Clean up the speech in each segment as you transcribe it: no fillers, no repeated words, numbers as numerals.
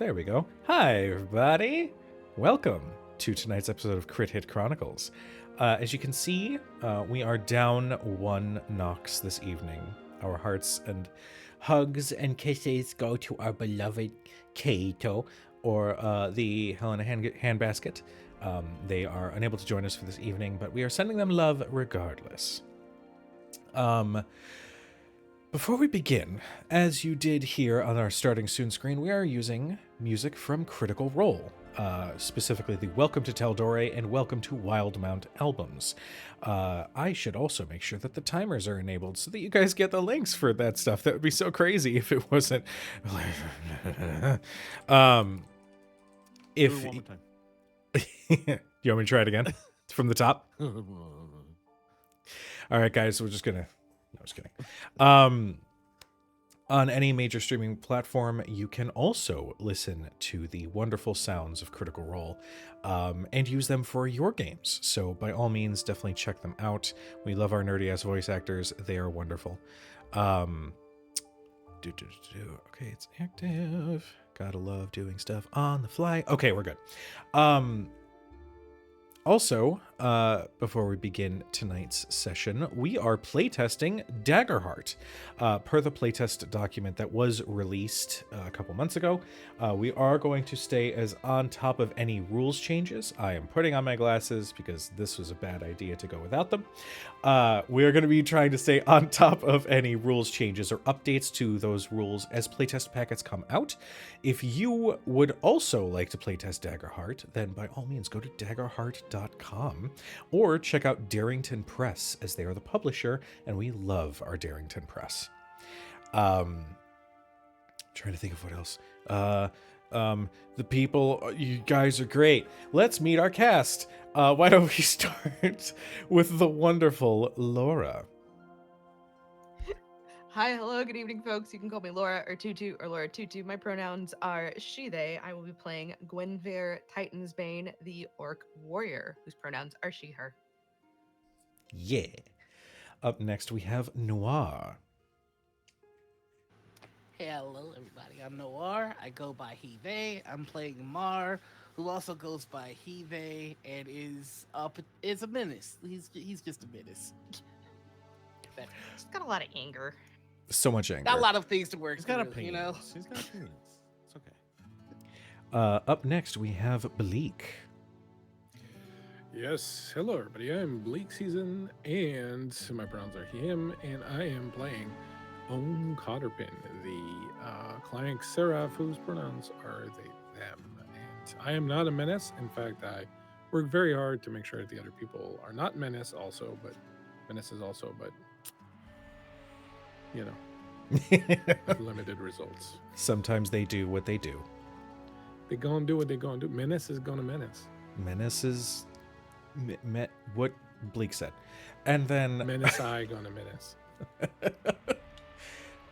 There we go. Hi, everybody. Welcome to tonight's episode of Crit Hit Chronicles. As you can see, we are down one Nox this evening. Our hearts and hugs and kisses go to our beloved Kato, or the Helena Handbasket. They are unable to join us for this evening, but we are sending them love regardless. Before we begin, as you did here on our starting soon screen, we are using music from Critical Role, specifically the Welcome to Teldore and Welcome to Wildmount albums. I should also make sure that the timers are enabled so that you guys get the links for that stuff. That would be so crazy if it wasn't. If one more time. You want me to try it again from the top? All right, guys, we're just gonna. No, I was kidding. On any major streaming platform, you can also listen to the wonderful sounds of Critical Role and use them for your games. So by all means, definitely check them out. We love our nerdy-ass voice actors. They are wonderful. Okay, it's active. Gotta love doing stuff on the fly. Okay, we're good. Also, before we begin tonight's session, we are playtesting Daggerheart. Per the playtest document that was released a couple months ago, we are going to stay as on top of any rules changes. I am putting on my glasses because this was a bad idea to go without them. We are going to be trying to stay on top of any rules changes or updates to those rules as playtest packets come out. If you would also like to playtest Daggerheart, then by all means go to daggerheart.com or check out Darrington Press, as they are the publisher, and we love our Darrington Press. Trying to think of what else. The people, you guys are great. Let's meet our cast. Why don't we start with the wonderful Laura? Hi, hello, good evening, folks. You can call me Laura or Tutu or Laura Tutu. My pronouns are she, they. I will be playing Gwenfair Titansbane, the orc warrior, whose pronouns are she, her. Yeah. Up next, we have Noir. Hello, everybody. I'm Noir. I go by He-They. I'm playing Mar, who also goes by He-They and is a menace. He's just a menace. She's got a lot of anger. So much anger. Got a lot of things to work He's got through, opinions. you know? He's got opinions. It's okay. Up next, we have Bleak. Yes, hello everybody. I'm Bleak Season, and my pronouns are he, him, and I am playing Ohm Cotterpin, the Clank Seraph, whose pronouns are they, them. And I am not a menace. In fact, I work very hard to make sure that the other people are not menaces also, but you know, have limited results. Sometimes they do what they do. They gonna do what they gonna do. Menace is gonna menace. Menace is what Bleak said. And then Menace I gonna menace.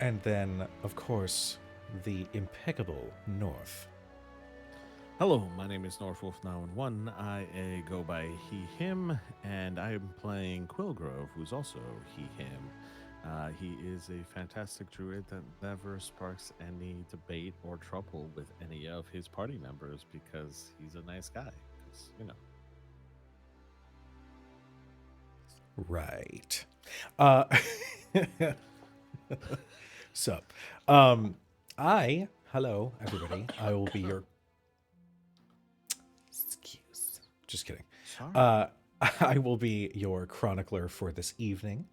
and then, of course, the impeccable North. Hello, my name is Northwolf911. I go by he, him, and I am playing Quillgrove, who's also he, him. He is a fantastic druid that never sparks any debate or trouble with any of his party members because he's a nice guy. 'Cause, you know. Right. Sup. Hello, everybody. I will be your... Excuse. Just kidding. Sorry. I will be your chronicler for this evening.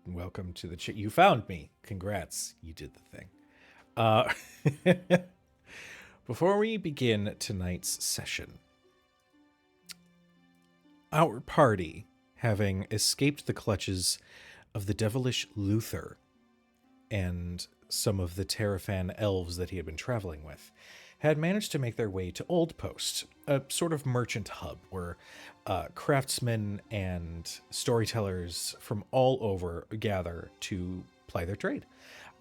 Welcome to the chat. You found me. Congrats. You did the thing. Before we begin tonight's session, our party, having escaped the clutches of the devilish Luther and some of the Terraphan elves that he had been traveling with, had managed to make their way to Oldpost, a sort of merchant hub where craftsmen and storytellers from all over gather to ply their trade.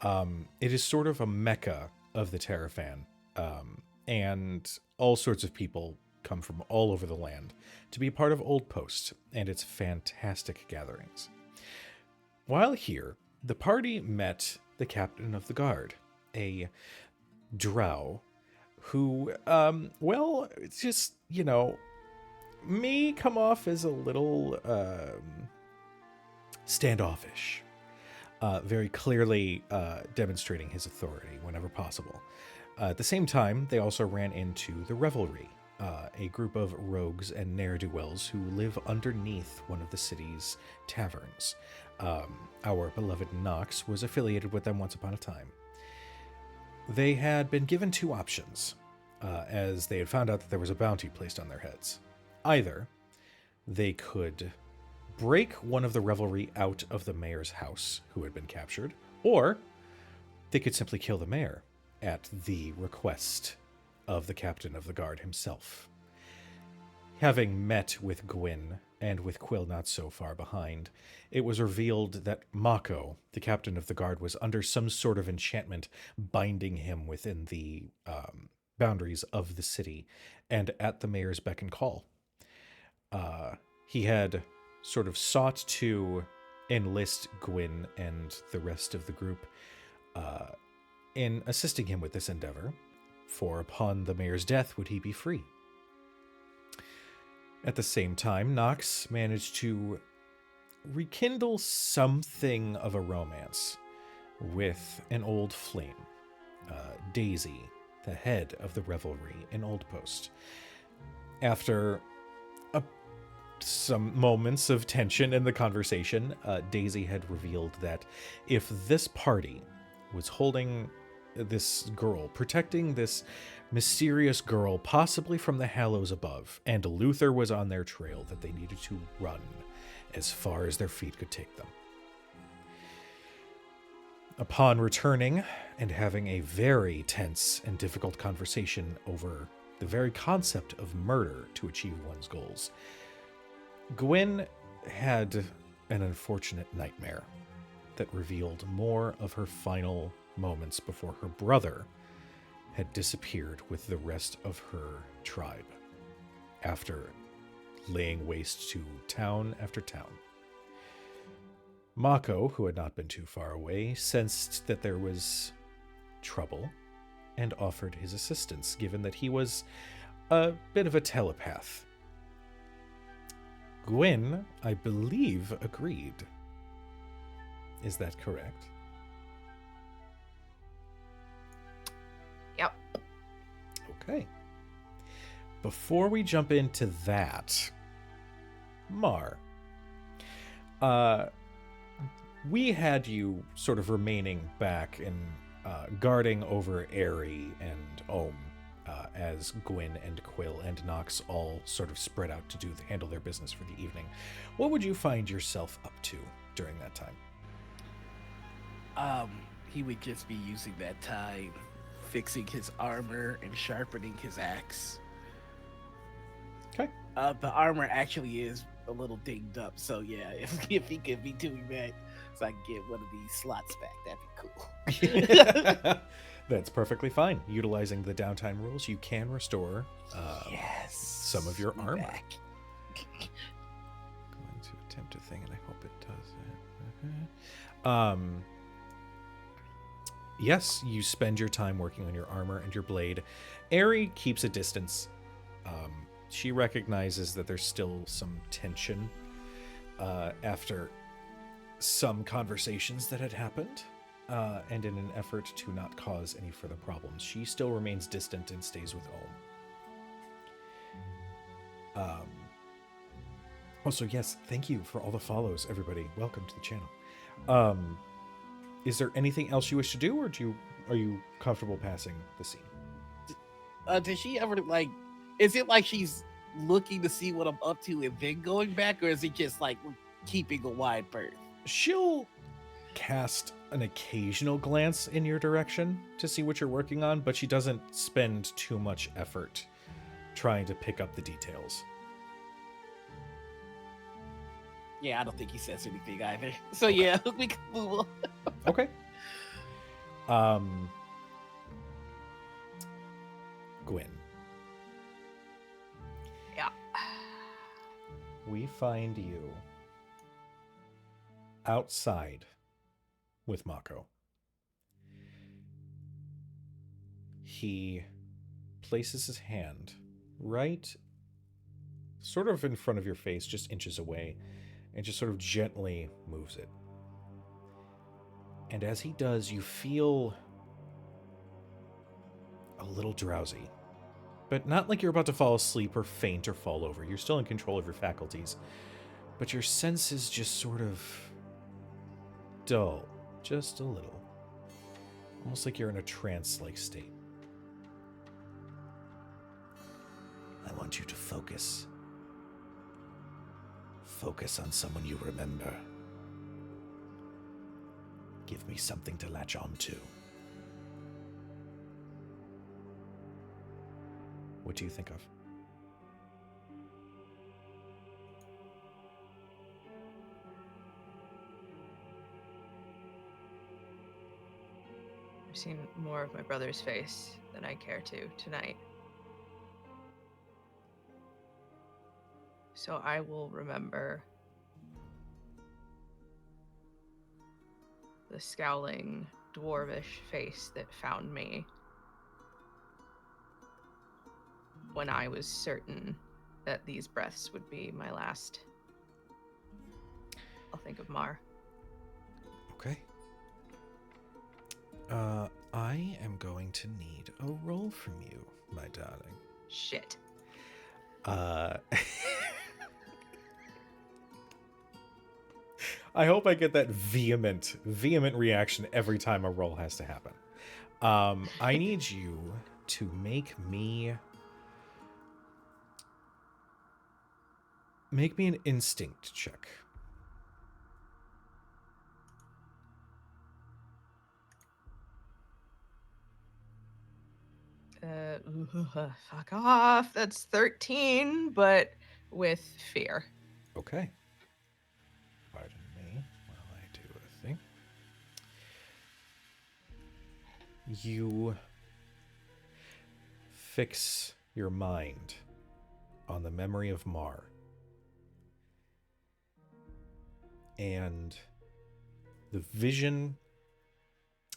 It is sort of a mecca of the Terraphan, and all sorts of people come from all over the land to be part of Oldpost and its fantastic gatherings. While here, the party met the captain of the guard, a drow who, well, it's just, may come off as a little standoffish, very clearly demonstrating his authority whenever possible. At the same time, they also ran into the Revelry, a group of rogues and ne'er-do-wells who live underneath one of the city's taverns. Our beloved Nox was affiliated with them once upon a time. They had been given two options, as they had found out that there was a bounty placed on their heads. Either they could break one of the Revelry out of the mayor's house, who had been captured, or they could simply kill the mayor at the request of the captain of the guard himself. Having met with Gwyn, and with Quill not so far behind, it was revealed that Mako, the captain of the guard, was under some sort of enchantment binding him within the boundaries of the city and at the mayor's beck and call. He had sort of sought to enlist Gwyn and the rest of the group in assisting him with this endeavor, for upon the mayor's death would he be free. At the same time, Nox managed to rekindle something of a romance with an old flame, Daisy, the head of the Revelry in Oldpost. After some moments of tension in the conversation, Daisy had revealed that if this party was holding this girl, protecting this mysterious girl, possibly from the Hallows above, and Luther was on their trail, that they needed to run as far as their feet could take them. Upon returning and having a very tense and difficult conversation over the very concept of murder to achieve one's goals, Gwyn had an unfortunate nightmare that revealed more of her final moments before her brother had disappeared with the rest of her tribe after laying waste to town after town. Mako, who had not been too far away, sensed that there was trouble and offered his assistance, given that he was a bit of a telepath. Gwyn, I believe, agreed. Is that correct? Yep. Okay. Before we jump into that, Mar, we had you sort of remaining back and guarding over Aerie and Ohm, as Gwyn and Quill and Nox all sort of spread out to handle their business for the evening. What would you find yourself up to during that time? He would just be using that time fixing his armor and sharpening his axe. Okay. The armor actually is a little dinged up, so yeah, if he could be doing that, so I can get one of these slots back, that'd be cool. That's perfectly fine. Utilizing the downtime rules, you can restore yes, some of your armor. back. Going to attempt a thing, and I hope it does it. Yes, you spend your time working on your armor and your blade. Aerie keeps a distance. She recognizes that there's still some tension after some conversations that had happened, and in an effort to not cause any further problems, she still remains distant and stays with Ohm. Also, yes, thank you for all the follows, everybody. Welcome to the channel. Is there anything else you wish to do, or are you comfortable passing the scene? Does she ever is it like she's looking to see what I'm up to and then going back, or is it just like keeping a wide berth? She'll cast an occasional glance in your direction to see what you're working on, but she doesn't spend too much effort trying to pick up the details. Yeah, I don't think he says anything either. So yeah, we can move on. Okay. Gwyn. Yeah. We find you outside with Mako. he places his hand right sort of in front of your face, just inches away, and just sort of gently moves it. And as he does, you feel a little drowsy. But not like you're about to fall asleep or faint or fall over. You're still in control of your faculties. But your senses just sort of dull, just a little. Almost like you're in a trance-like state. I want you to focus. Focus on someone you remember. Give me something to latch on to. What do you think of? I've seen more of my brother's face than I care to tonight. So I will remember the scowling, dwarvish face that found me when I was certain that these breaths would be my last. I'll think of Mar. Okay. I am going to need a roll from you, my darling. Shit. I hope I get that vehement reaction every time a roll has to happen. I need you to make me an instinct check. Fuck off. That's 13, but with fear. Okay. Pardon me while I do a thing. You fix your mind on the memory of Mar. And the vision,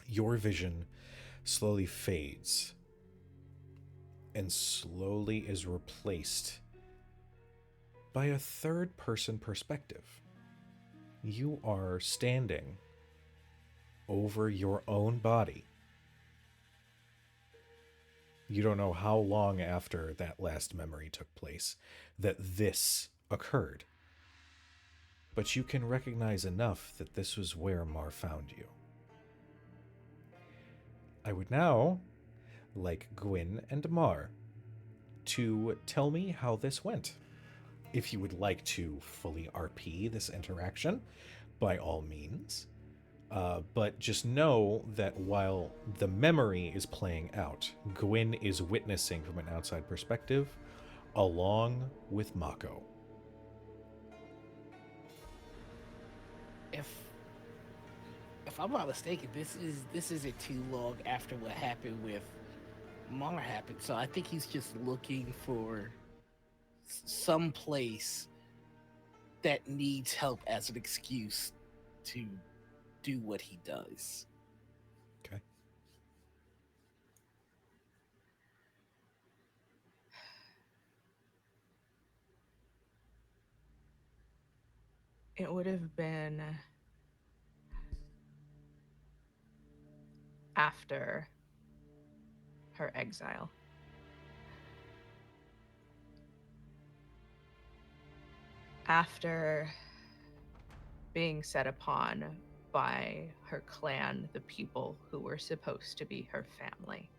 your vision, slowly fades and slowly is replaced by a third-person perspective. You are standing over your own body. You don't know how long after that last memory took place that this occurred. But you can recognize enough that this was where Mar found you. I would now like Gwyn and Mar to tell me how this went. If you would like to fully RP this interaction, by all means. But just know that while the memory is playing out, Gwyn is witnessing from an outside perspective, along with Mako. If I'm not mistaken, this isn't too long after what happened with Mar happened. So I think he's just looking for some place that needs help as an excuse to do what he does. Okay. It would have been after her exile. After being set upon by her clan, the people who were supposed to be her family.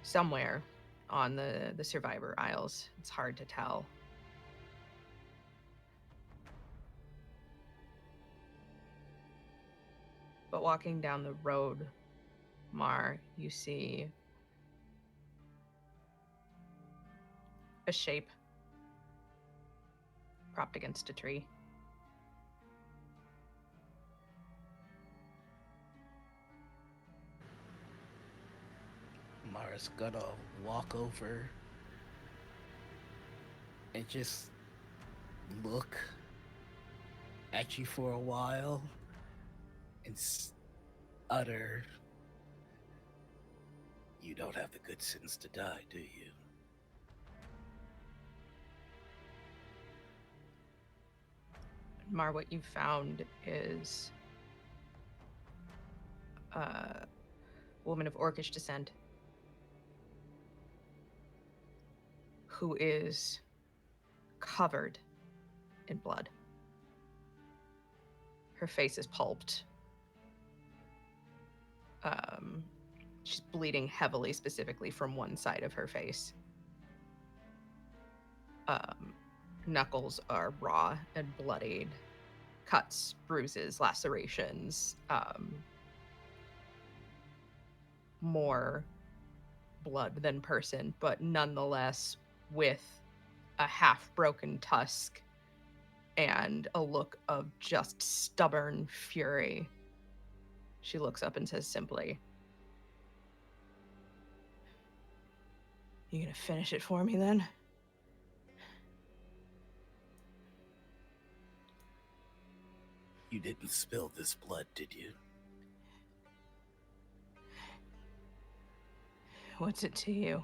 Somewhere on the Survivor Isles, it's hard to tell. But walking down the road, Mar, you see a shape propped against a tree. Mara's gonna walk over and just look at you for a while and utter You don't have the good sense to die, do you? Mar, what you found is a woman of Orcish descent who is covered in blood. Her face is pulped. She's bleeding heavily, specifically from one side of her face. Knuckles are raw and bloodied. Cuts, bruises, lacerations. More blood than person, but nonetheless with a half-broken tusk and a look of just stubborn fury. She looks up and says simply, "You gonna finish it for me then?" You didn't spill this blood, did you? What's it to you?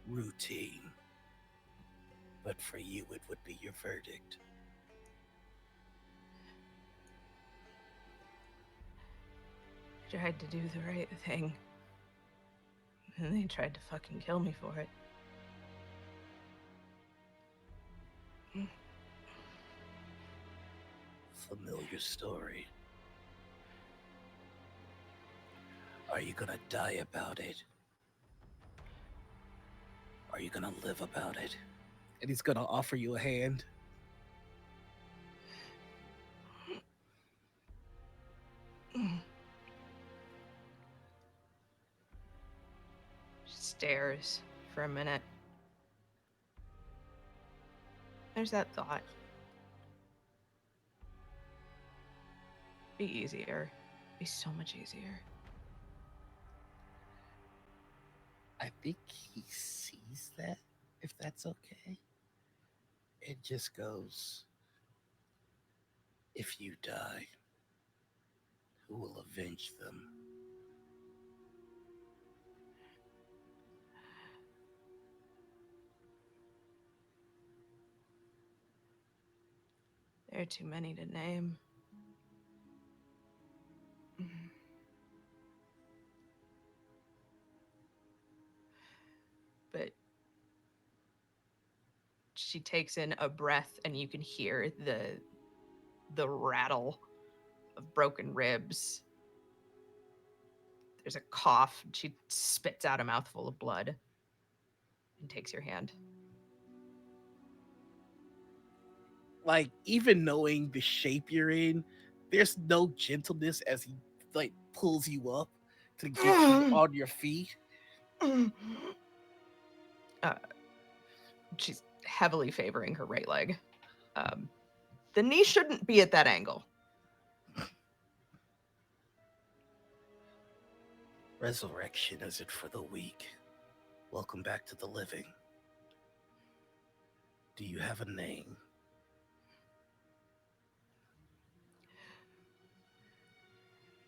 Routine. But for you, it would be your verdict. I tried to do the right thing. And they tried to fucking kill me for it. Familiar story. Are you gonna die about it? Are you gonna live about it? And he's gonna offer you a hand. She stares for a minute. There's that thought. Be easier. Be so much easier. I think he sees that, if that's okay. It just goes, if you die, who will avenge them? There are too many to name. But she takes in a breath and you can hear the rattle of broken ribs. There's a cough. She spits out a mouthful of blood and takes your hand. Like, even knowing the shape you're in, there's no gentleness as he like pulls you up to get you on your feet. She's heavily favoring her right leg. The knee shouldn't be at that angle. Resurrection isn't for the weak. Welcome back to the living. Do you have a name?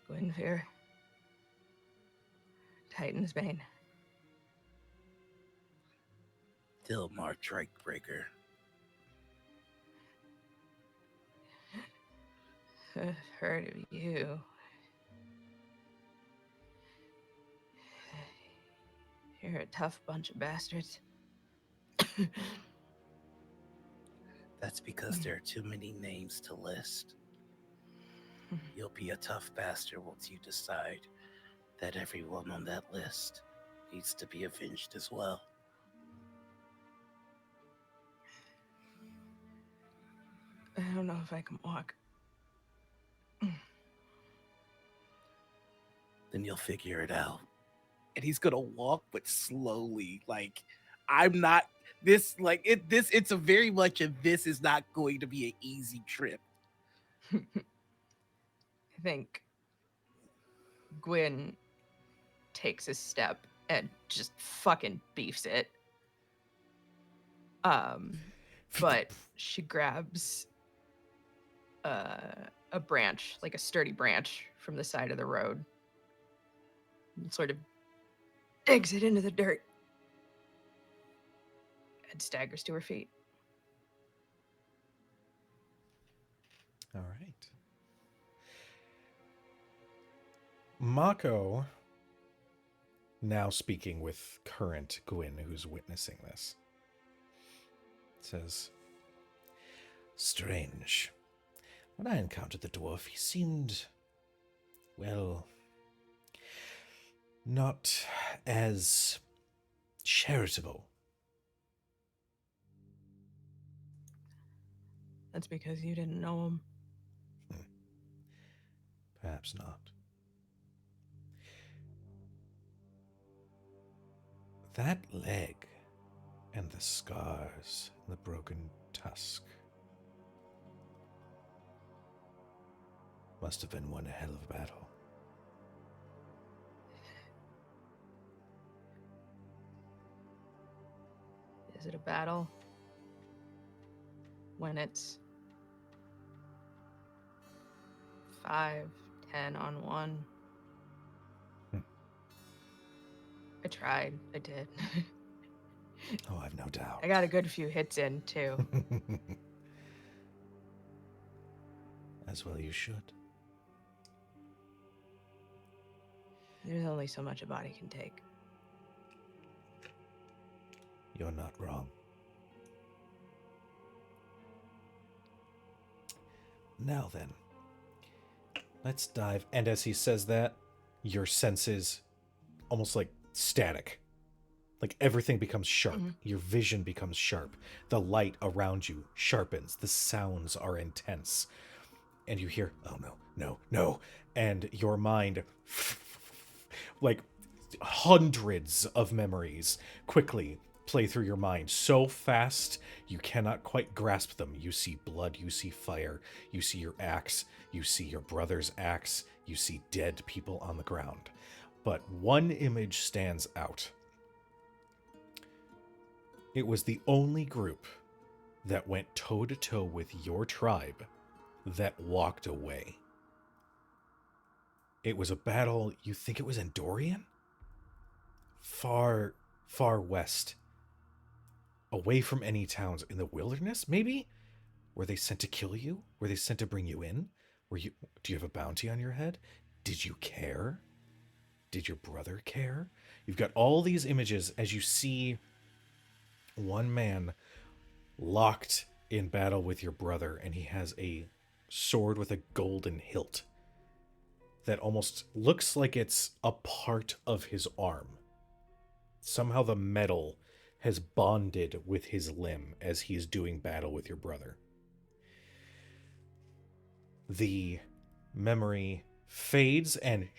Gwynfere. Titan's Bane. Dilmar Drakebreaker. I've heard of you. You're a tough bunch of bastards. That's because there are too many names to list. You'll be a tough bastard once you decide that everyone on that list needs to be avenged as well. I don't know if I can walk. Then you'll figure it out. And he's gonna walk, but slowly. Like, I'm not this. Like it. This. It's a very much of this is not going to be an easy trip. I think Gwyn takes a step and just fucking beefs it. But she grabs a branch, like a sturdy branch from the side of the road, and sort of digs it into the dirt and staggers to her feet. All right. Mako, now speaking with current Gwyn, who's witnessing this, says, "Strange. When I encountered the dwarf, he seemed, well, not as charitable." That's because you didn't know him. Perhaps not. That leg and the scars and the broken tusk must have been one hell of a battle. Is it a battle when it's 5, 10 on one? I tried. I did. Oh, I've no doubt. I got a good few hits in, too. As well you should. There's only so much a body can take. You're not wrong. Now then, let's dive. And as he says that, your senses almost like static. Like everything becomes sharp. Mm-hmm. Your vision becomes sharp. The light around you sharpens. The sounds are intense. And you hear, "Oh no, no, no." And your mind, like hundreds of memories, quickly play through your mind so fast you cannot quite grasp them. You see blood, you see fire, you see your axe, you see your brother's axe, you see dead people on the ground. But one image stands out. It was the only group that went toe-to-toe with your tribe that walked away. It was a battle, you think it was in Dorian? Far, far west. Away from any towns, in the wilderness, maybe? Were they sent to kill you? Were they sent to bring you in? Do you have a bounty on your head? Did you care? Did your brother care? You've got all these images as you see one man locked in battle with your brother, and he has a sword with a golden hilt that almost looks like it's a part of his arm. Somehow the metal has bonded with his limb as he is doing battle with your brother. The memory fades and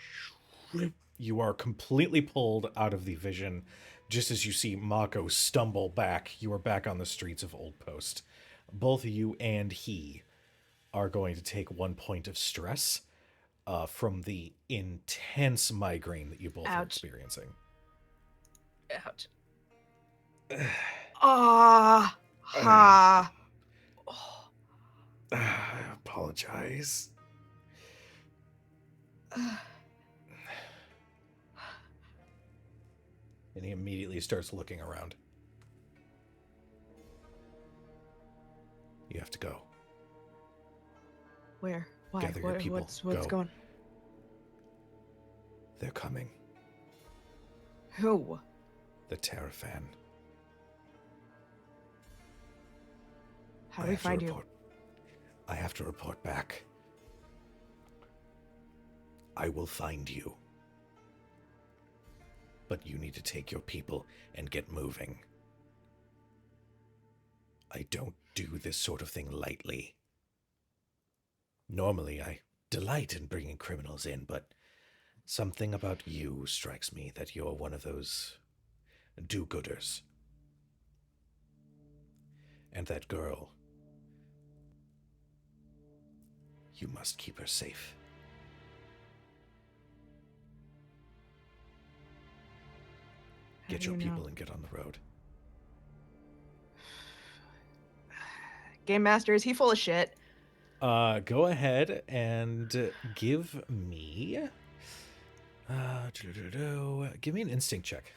you are completely pulled out of the vision. Just as you see Mako stumble back, you are back on the streets of Oldpost. Both you and he are going to take 1 point of stress from the intense migraine that you both are experiencing. Ouch. Ah. Ha. I apologize. And he immediately starts looking around. You have to go. Where? Why? Gather your people. What's Go. going? They're coming. Who? The Terraphan. How do we find you? I have to report back. I will find you. But you need to take your people and get moving. I don't do this sort of thing lightly. Normally, I delight in bringing criminals in, but something about you strikes me that you're one of those do-gooders. And that girl, you must keep her safe. Get your people and get on the road. Game Master, is he full of shit? Go ahead and give me Give me an instinct check.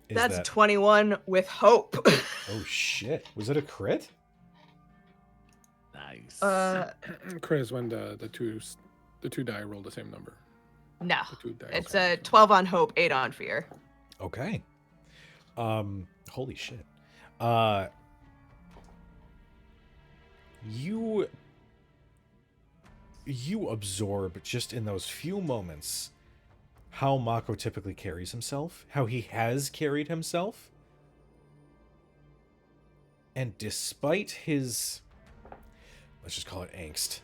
Is That's that 21 with hope. Oh shit. Was it a crit? Nice. Chris, when the two die roll the same number. No. The two dice It's roll a the same 12 on hope, 8 on fear. Okay. Holy shit. You absorb just in those few moments how Mako typically carries himself, how he has carried himself. And despite his, let's just call it angst,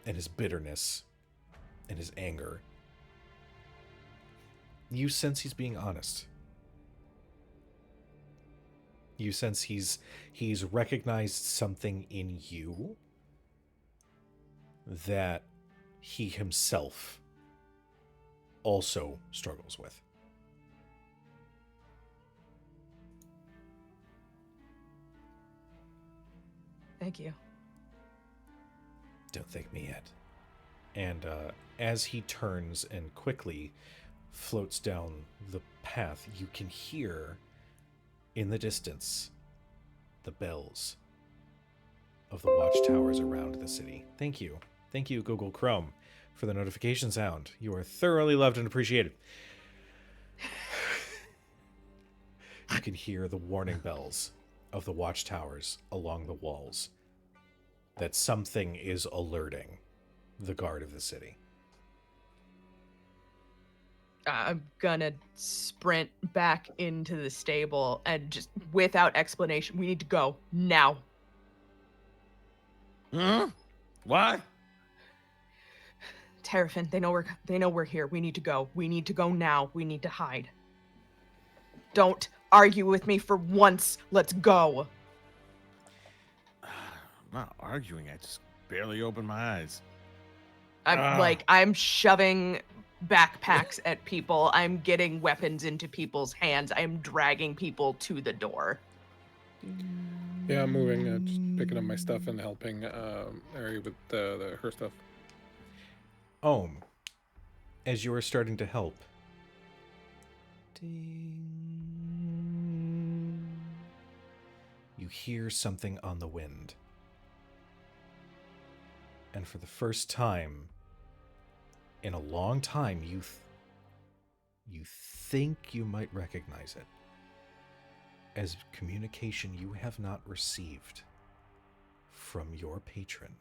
and his bitterness, and his anger, you sense he's being honest. You sense he's recognized something in you that he himself also struggles with. Thank you. Don't thank me yet. And as he turns and quickly floats down the path, you can hear in the distance the bells of the watchtowers around the city. Thank you. Thank you, Google Chrome, for the notification sound. You are thoroughly loved and appreciated. You can hear the warning bells of the watchtowers along the walls that something is alerting the guard of the city. I'm gonna sprint back into the stable and just without explanation, we need to go now. Why? Terraphan, they know we're here. We need to go. We need to go now. We need to hide. Don't argue with me for once. Let's go. I'm not arguing. I just barely opened my eyes. I'm shoving backpacks at people. I'm getting weapons into people's hands. I'm dragging people to the door. Yeah, I'm moving, just picking up my stuff and helping Ari with her stuff. As you are starting to help, ding, you hear something on the wind. And for the first time in a long time, you think you might recognize it as communication you have not received from your patron.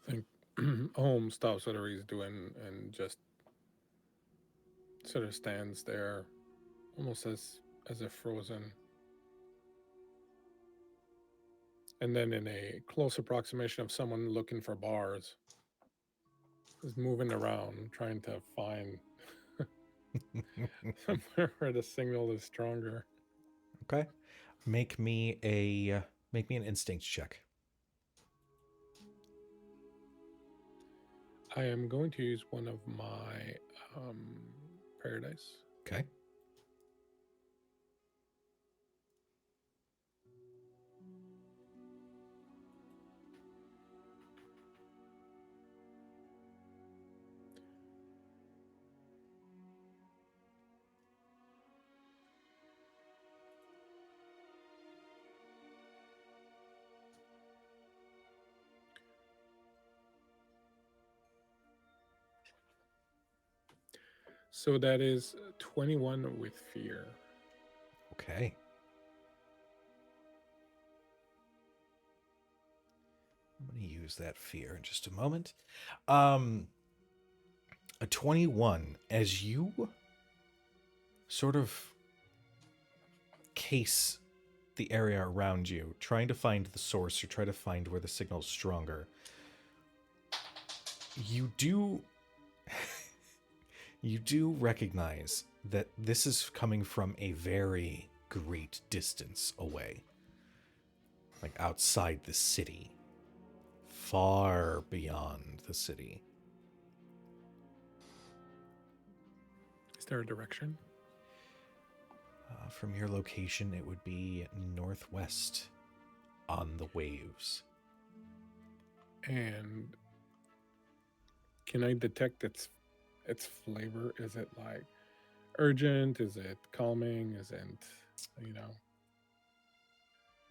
I think Holmes stops whatever he's doing and just sort of stands there, almost as if frozen. And then, in a close approximation of someone looking for bars, is moving around trying to find somewhere where the signal is stronger. Okay. Make me an instinct check. I am going to use one of my paradise. Okay. So that is 21 with fear. Okay. I'm going to use that fear in just a moment. A 21, as you sort of case the area around you, trying to find the source or try to find where the signal's stronger, you do recognize that this is coming from a very great distance away. Like outside the city. Far beyond the city. Is there a direction? From your location, it would be northwest on the waves. And can I detect its flavor? Is it like urgent? Is it calming? Is it, you know?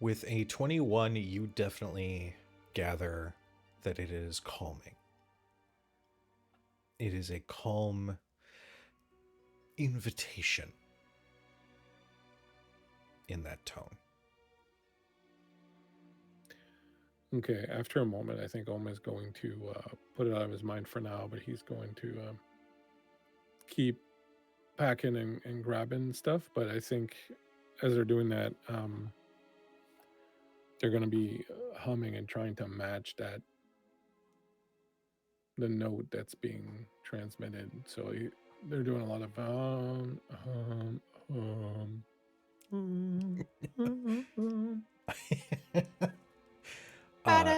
With a 21, you definitely gather that it is calming. It is a calm invitation in that tone. Okay, after a moment, I think Oma is going to put it out of his mind for now, but he's going to keep packing and grabbing stuff. But I think as they're doing that, they're going to be humming and trying to match the note that's being transmitted. So they're doing a lot of Ta-da!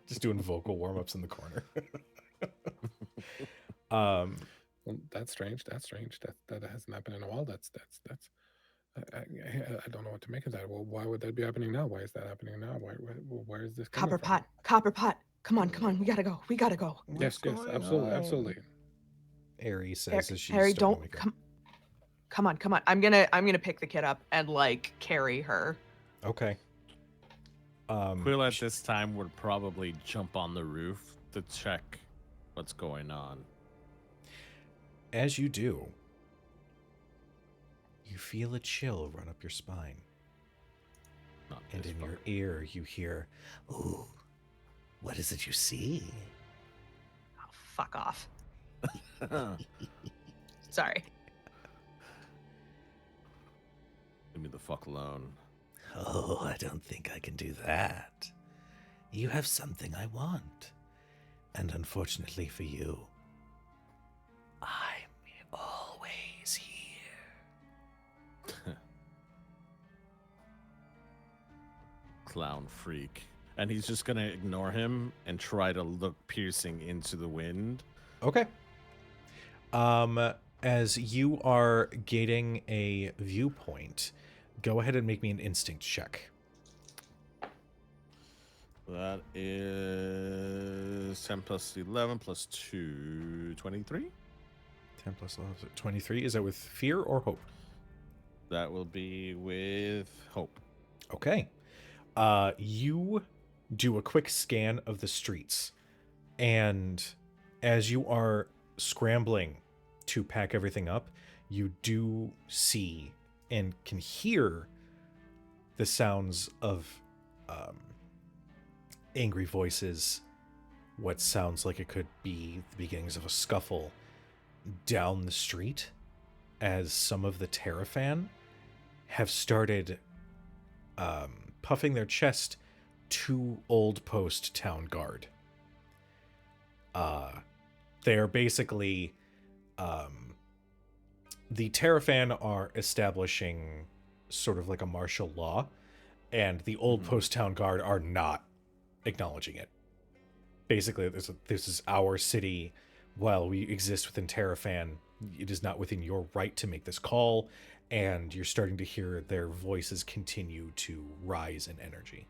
Just doing vocal warm-ups in the corner. Well, that's strange. That hasn't happened in a while. That's I don't know what to make of that. Well, why would that be happening now? Why is that happening now? Where is this coming from? Copper pot. Come on, we gotta go. Yes, absolutely. Aerie says as she's Harry, starting don't to make come on. I'm gonna pick the kid up and like carry her. Okay. Quill at this time would probably jump on the roof to check what's going on. As you do, you feel a chill run up your spine. And in your ear, you hear, "Ooh, what is it you see?" Oh, fuck off. Sorry. Leave me the fuck alone. Oh, I don't think I can do that. You have something I want. And unfortunately for you, I'm always here. Clown freak. And he's just gonna ignore him and try to look piercing into the wind. Okay. As you are gating a viewpoint, go ahead and make me an instinct check. That is 10 plus 11 plus 2, 23. 10 plus 11, 23. Is that with fear or hope? That will be with hope. Okay. You do a quick scan of the streets, and as you are scrambling to pack everything up, you do see and can hear the sounds of angry voices, what sounds like it could be the beginnings of a scuffle down the street, as some of the Terraphan have started puffing their chest to Oldpost Town Guard. They are basically the Terraphan are establishing sort of like a martial law, and the Oldpost Town Guard are not acknowledging it. Basically, this is our city. While we exist within Terraphan, it is not within your right to make this call, and you're starting to hear their voices continue to rise in energy.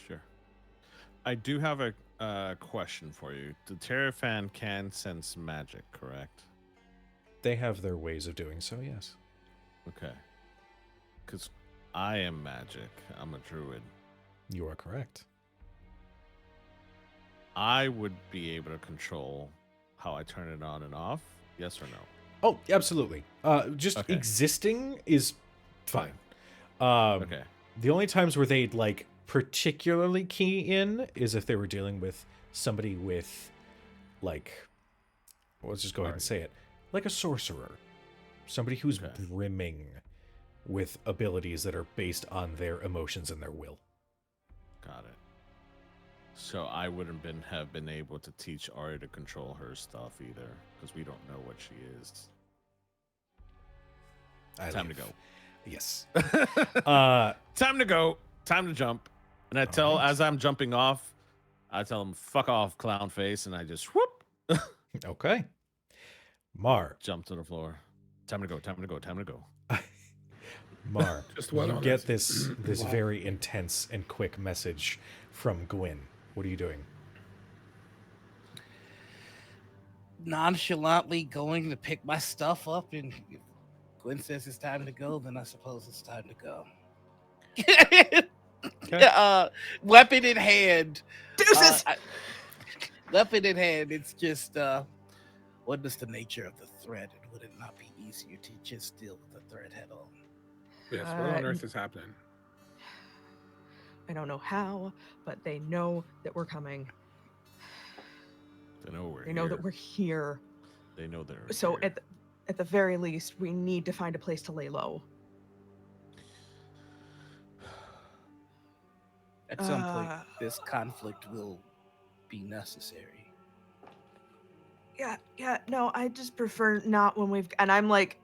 Sure. I do have a question for you. The Terraphan can sense magic, correct? They have their ways of doing so, yes. Okay. Because I am magic. I'm a druid. You are correct. I would be able to control how I turn it on and off. Yes or no? Oh, absolutely. Just Okay. existing is fine. Okay. The only times where they'd like particularly key in is if they were dealing with somebody with, like, let's just go ahead and say it, like a sorcerer, somebody who's brimming with abilities that are based on their emotions and their will. Got it. So I wouldn't have been able to teach Arya to control her stuff either, because we don't know what she is. Time to go. Yes. Time to go. Time to jump. And I tell, as I'm jumping off, I tell him, "Fuck off, clown face," and I just whoop Okay. Mar. Jump to the floor. Time to go. Time to go. Time to go. Mar, Just what you on get earth? this very intense and quick message from Gwyn. What are you doing? Nonchalantly going to pick my stuff up, and if Gwen says it's time to go, then I suppose it's time to go. Okay. Weapon in hand. Deuces! Weapon in hand. It's just what is the nature of the threat, and would it not be easier to just deal with the threat head on? Yes, what on earth is happening? I don't know how, but they know that we're coming. They know we're They here. know that we're here. They know they're So here. at the very least, we need to find a place to lay low. At some point, this conflict will be necessary. Yeah, no, I just prefer not when we've, and I'm like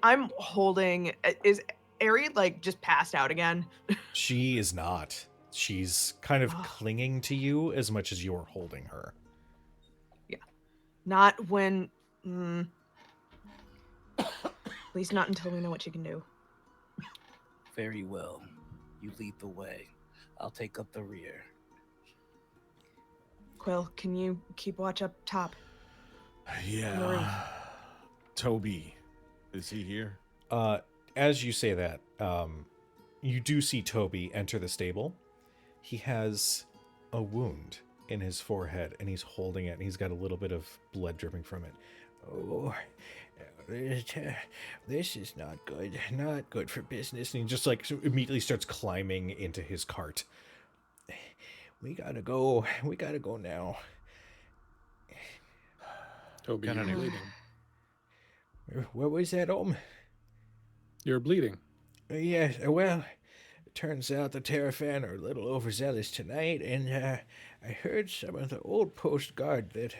I'm holding, is Ari like just passed out again? She is not. She's kind of clinging to you as much as you're holding her. Yeah. Not when, at least not until we know what she can do. Very well. You lead the way. I'll take up the rear. Quill, can you keep watch up top? Yeah. Toby, is he here? As you say that, you do see Toby enter the stable. He has a wound in his forehead, and he's holding it, and he's got a little bit of blood dripping from it. Oh, this is not good. Not good for business. And he just like immediately starts climbing into his cart. We gotta go. We gotta go now. Toby, you're bleeding. What was that, You're bleeding. Yes, well, it turns out the Terraphan are a little overzealous tonight, and I heard some of the Oldpost guard that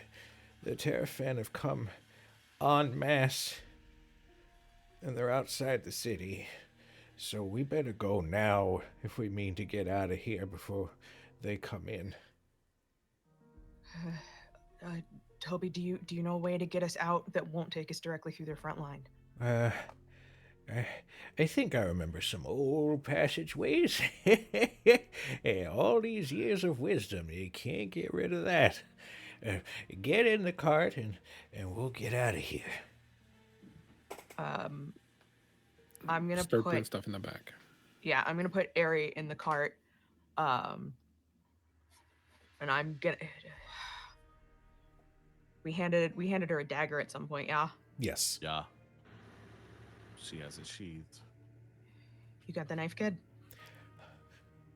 the Terraphan have come en masse, and they're outside the city. So we better go now if we mean to get out of here before they come in. Toby, do you know a way to get us out that won't take us directly through their front line? I think I remember some old passageways. All these years of wisdom, you can't get rid of that. Get in the cart and we'll get out of here. I'm gonna Start put putting stuff in the back. Yeah, I'm gonna put Ari in the cart. And I'm gonna. We handed her a dagger at some point, yeah. Yes. Yeah. She has it sheathed. You got the knife, kid?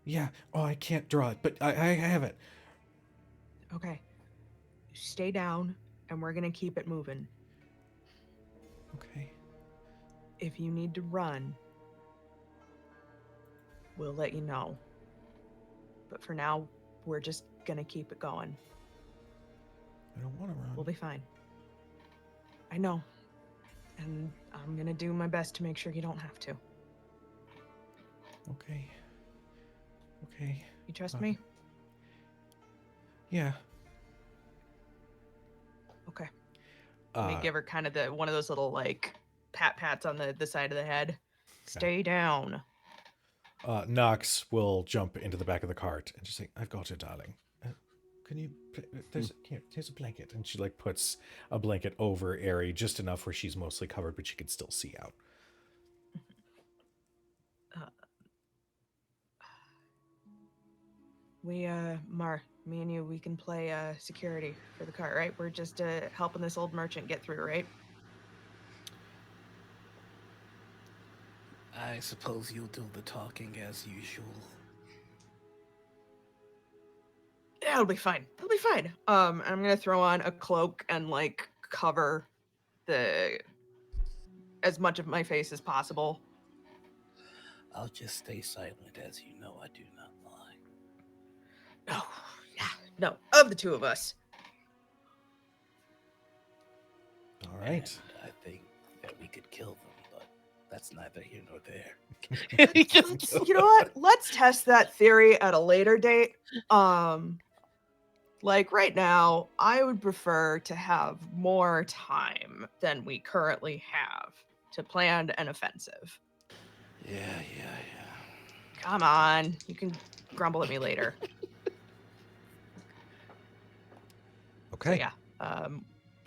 Yeah. Oh, I can't draw it, but I have it. Okay. Stay down, and we're gonna keep it moving. Okay. If you need to run, we'll let you know. But for now, we're just gonna keep it going. I don't want to run. We'll be fine. I know. And I'm gonna do my best to make sure you don't have to. Okay. Okay. You trust me? Yeah. Okay. Let me give her kind of one of those little like pats on the side of the head. Stay down. Nox will jump into the back of the cart and just say, "I've got you, darling. Can you? Here's a blanket." And she like puts a blanket over Ari, just enough where she's mostly covered, but she can still see out. Me and you, we can play security for the cart, right? We're just helping this old merchant get through, right? I suppose you'll do the talking as usual. Yeah, it'll be fine. It'll be fine. I'm gonna throw on a cloak and like cover as much of my face as possible. I'll just stay silent, as you know I do not lie. Oh, yeah, no, of the two of us. All right. And I think that we could kill them, but that's neither here nor there. You know what? Let's test that theory at a later date. Like right now, I would prefer to have more time than we currently have to plan an offensive. Yeah. Come on, you can grumble at me later. So Okay. yeah,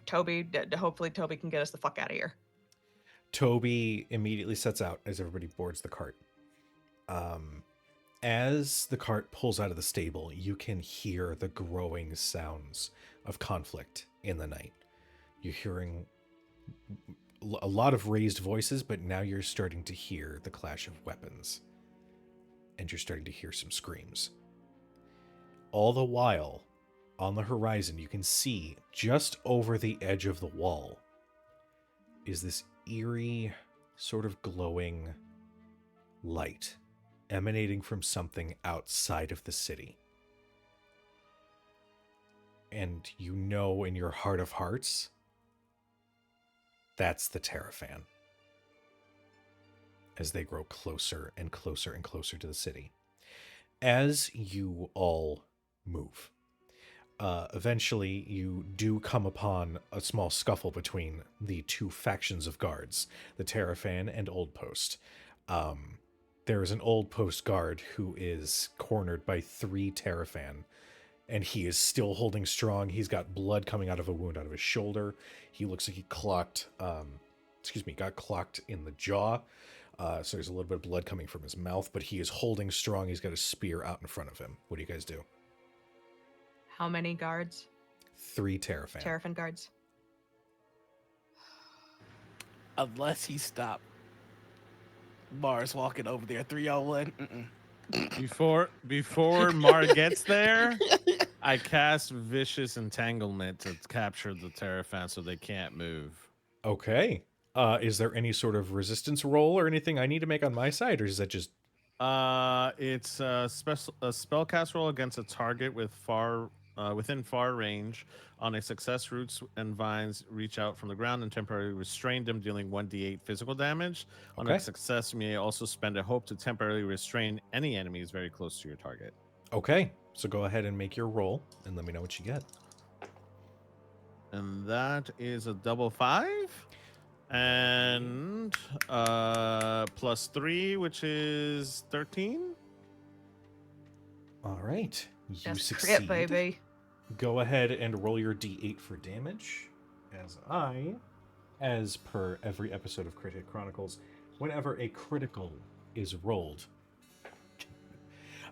Toby. Hopefully, Toby can get us the fuck out of here. Toby immediately sets out as everybody boards the cart. As the cart pulls out of the stable, you can hear the growing sounds of conflict in the night. You're hearing a lot of raised voices, but now you're starting to hear the clash of weapons. And you're starting to hear some screams. All the while, on the horizon, you can see just over the edge of the wall is this eerie, sort of glowing light emanating from something outside of the city. And you know in your heart of hearts, that's the Terraphan. As they grow closer and closer and closer to the city. As you all move, eventually you do come upon a small scuffle between the two factions of guards, the Terraphan and Oldpost. There is an Oldpost guard who is cornered by 3 Terraphan, and he is still holding strong. He's got blood coming out of a wound out of his shoulder. He looks like he got clocked in the jaw. So there's a little bit of blood coming from his mouth, but he is holding strong. He's got a spear out in front of him. What do you guys do? How many guards? 3 Terraphan. Terraphan guards. Unless he stopped Mars walking over there, 301. Before Mar gets there, I cast Vicious Entanglement to capture the Terraphan so they can't move. Okay. Is there any sort of resistance roll or anything I need to make on my side, or is that just... It's a spellcast roll against a target within far range. On a success, roots and vines reach out from the ground and temporarily restrain them, dealing 1d8 physical damage. On Okay. a success, you may also spend a hope to temporarily restrain any enemies very close to your target. Okay. So go ahead and make your roll and let me know what you get. And that is a double 5. And +3, which is 13. All right. You That's succeed. crit, baby. Go ahead and roll your d8 for damage. As per every episode of Crit Hit Chronicles, whenever a critical is rolled,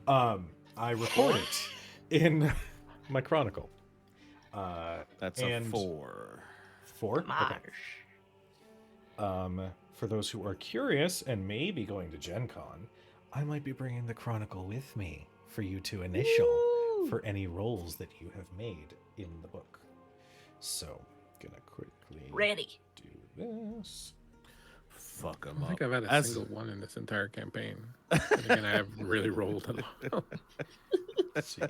I record it in my chronicle. That's a 4. 4? Marsh. Okay. For those who are curious and maybe going to Gen Con, I might be bringing the chronicle with me for you to initial for any rolls that you have made in the book. So, gonna quickly Ready. do this. Fuck I him don't up. think I've had a single one in this entire campaign. And again, I haven't really rolled a lot. Let's see.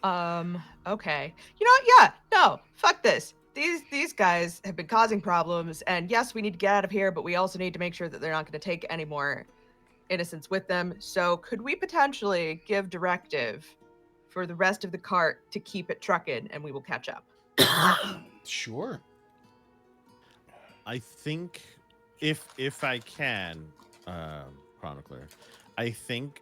Okay. You know what? Yeah. No. Fuck this. These guys have been causing problems, and yes, we need to get out of here, but we also need to make sure that they're not going to take any more innocents with them. So, could we potentially give directive for the rest of the cart to keep it trucking, and we will catch up? Sure. I think if I can, chronicler, I think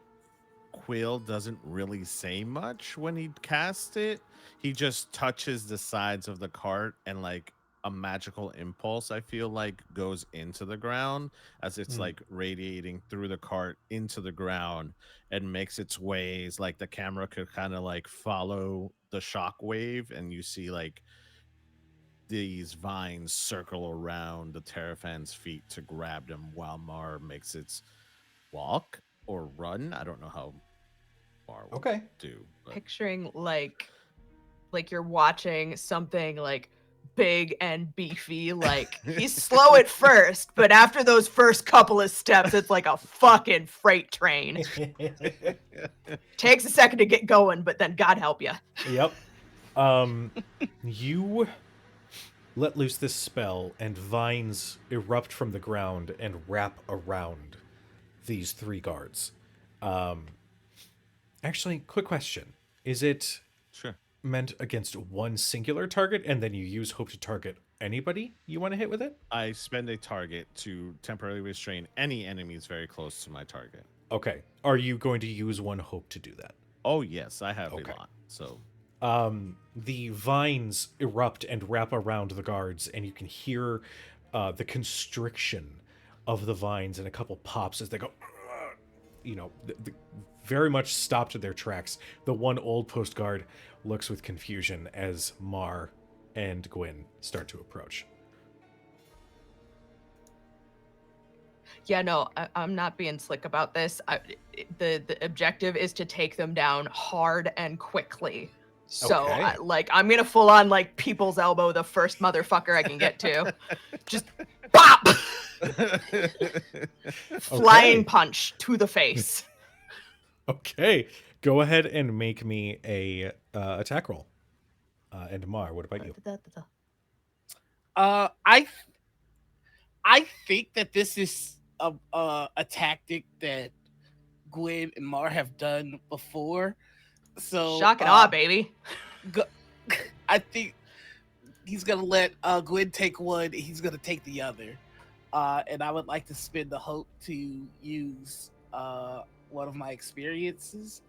Quill doesn't really say much when he casts it. He just touches the sides of the cart, and like a magical impulse, I feel like, goes into the ground as it's like radiating through the cart into the ground and makes its ways. Like the camera could kind of like follow the shock wave, and you see like these vines circle around the Terraphan's feet to grab them while Mar makes its walk or run. I don't know how Mar will Okay. do. But Picturing like you're watching something like big and beefy. Like he's slow at first, but after those first couple of steps, it's like a fucking freight train. Takes a second to get going, but then God help you. Yep. You let loose this spell, and vines erupt from the ground and wrap around these 3 guards. Actually, quick question. Is it sure. meant against one singular target, and then you use hope to target anybody you want to hit with it? I spend a target to temporarily restrain any enemies very close to my target. Okay. Are you going to use one hope to do that? Oh yes, I have Okay. a lot. So The vines erupt and wrap around the guards, and you can hear the constriction of the vines and a couple pops as they go, very much stopped in their tracks. The one Oldpost guard looks with confusion as Mar and Gwyn start to approach. Yeah, no, I'm not being slick about this. The objective is to take them down hard and quickly. So, Okay. I'm gonna full on people's elbow the first motherfucker I can get to. Just pop, flying punch to the face. Okay, go ahead and make me a attack roll. And Mar, what about you? I think that this is a tactic that Gwen and Mar have done before. So Shock and awe, baby. I think he's gonna let Gwen take one. He's gonna take the other, and I would like to spend the hope to use one of my experiences,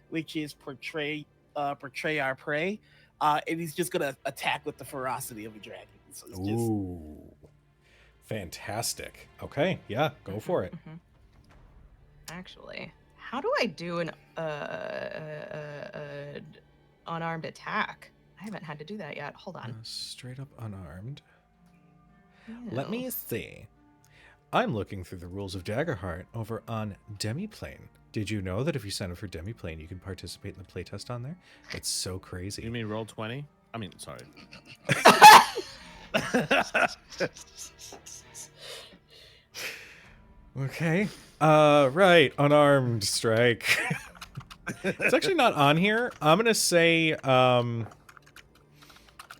which is portray our prey, and he's just gonna attack with the ferocity of a dragon. So it's just... Ooh, fantastic. Okay, yeah, go for it. Actually, how do I do an unarmed attack? I haven't had to do that yet. Hold on. Straight up unarmed. Let me see. I'm looking through the rules of Daggerheart over on Demiplane. Did you know that if you sign up for Demiplane, you can participate in the playtest on there? It's so crazy. You mean roll 20? I mean, sorry. Okay. Right. Unarmed strike. It's actually not on here. I'm going to say,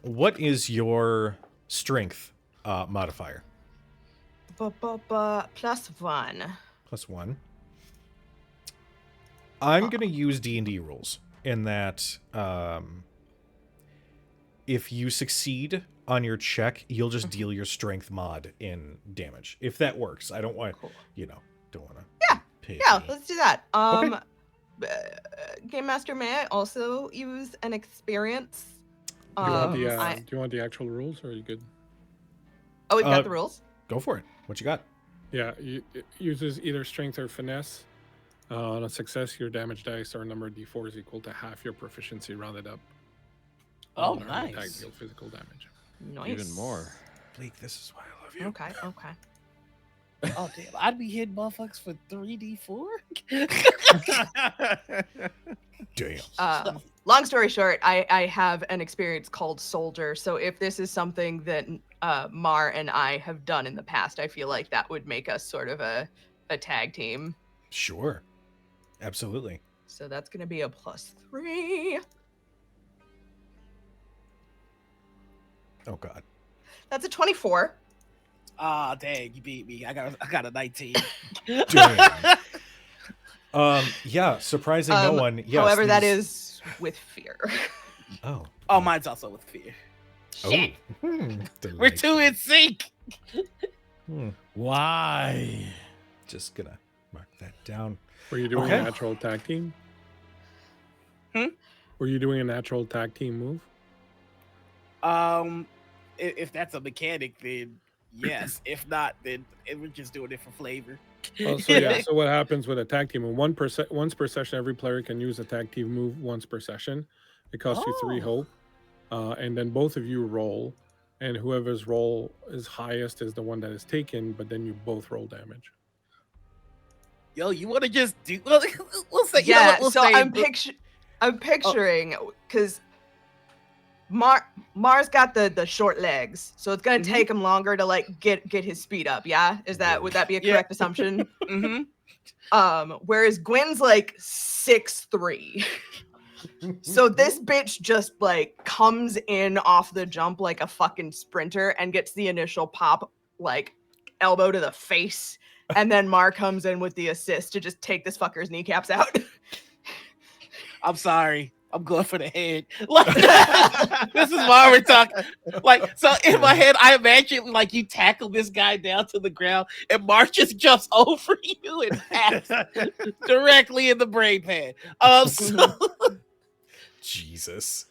what is your strength modifier? +1. +1. I'm going to use D&D rules in that if you succeed on your check, you'll just deal your strength mod in damage. If that works. I don't want, don't want to. Yeah, let's do that. Okay. Game Master, may I also use an experience? Do you I- want the actual rules, or are you good? Oh, we've got the rules? Go for it. What you got? Yeah, it uses either strength or finesse. On a success, your damage dice or number of d4 is equal to half your proficiency rounded up. Oh, On an armed attack, nice. deal physical damage. Nice. Even more. Bleak, this is why I love you. Okay. Oh damn! I'd be hitting motherfuckers for 3d4. Damn. Long story short, I have an experience called Soldier. So if this is something that Mar and I have done in the past, I feel like that would make us sort of a tag team. Sure. Absolutely. So that's going to be a +3. Oh, God. That's a 24. Ah, dang! You beat me. I got a 19. Damn. Yeah, surprising no one. Yes, However, that these- is with fear. Oh. Oh, mine's also with fear. Shit. We're Delightful. two in sync. Why? Just gonna mark that down. Were you doing Okay. a natural tag team? Hmm? Were you doing a natural tag team move? If that's a mechanic, then yes. If not, then we're just doing it for flavor. Well, so yeah. So what happens with a tag team? Once per session, every player can use a tag team move once per session. It costs you 3 Oh. hope, and then both of you roll, and whoever's roll is highest is the one that is taken. But then you both roll damage. Yo, you want to just do? We'll say. You know Yeah, what, we'll so say, I'm picturing because Mar's got the short legs, so it's gonna take him longer to get his speed up. Yeah, would that be a Yeah. correct assumption? Mm-hmm. Whereas Gwen's 6'3". So this bitch just comes in off the jump like a fucking sprinter and gets the initial pop, elbow to the face, and then Mar comes in with the assist to just take this fucker's kneecaps out. I'm sorry. I'm going for the head. Like, this is why we're talking. Like, so in my head, I imagine like you tackle this guy down to the ground, and Mark just jumps over you and hacks directly in the brain pad. So, Jesus.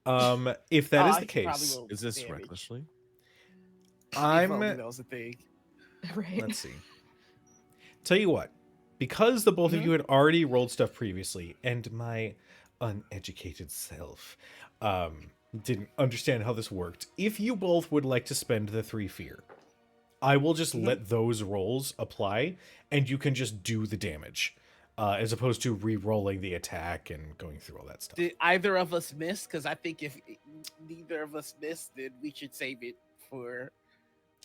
If that is the he should probably case, roll Is this damage. recklessly? If only I'm that was a thing. Right. let's see. Tell you what, because the both of you had already rolled stuff previously, and my uneducated self didn't understand how this worked, if you both would like to spend the 3 fear, I will just let those rolls apply, and you can just do the damage, as opposed to re-rolling the attack and going through all that stuff. Did either of us miss? Because I think if neither of us missed, then we should save it for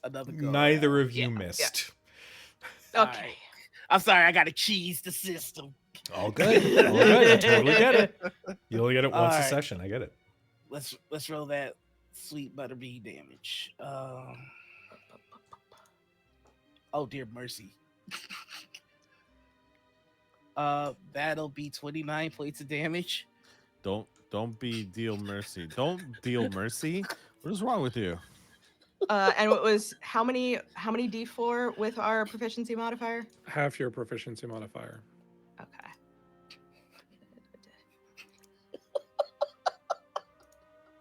another go. Neither of you Yeah, missed. Okay. Alright. I'm sorry, I gotta cheese the system. All good. All good. I totally get it. You only get it once a Alright. session. I get it. Let's roll that sweet butterbean damage. Oh dear mercy. That'll be 29 points of damage. Don't be deal mercy. Don't deal mercy. What is wrong with you? And it was how many D4 with our proficiency modifier? Half your proficiency modifier. Okay.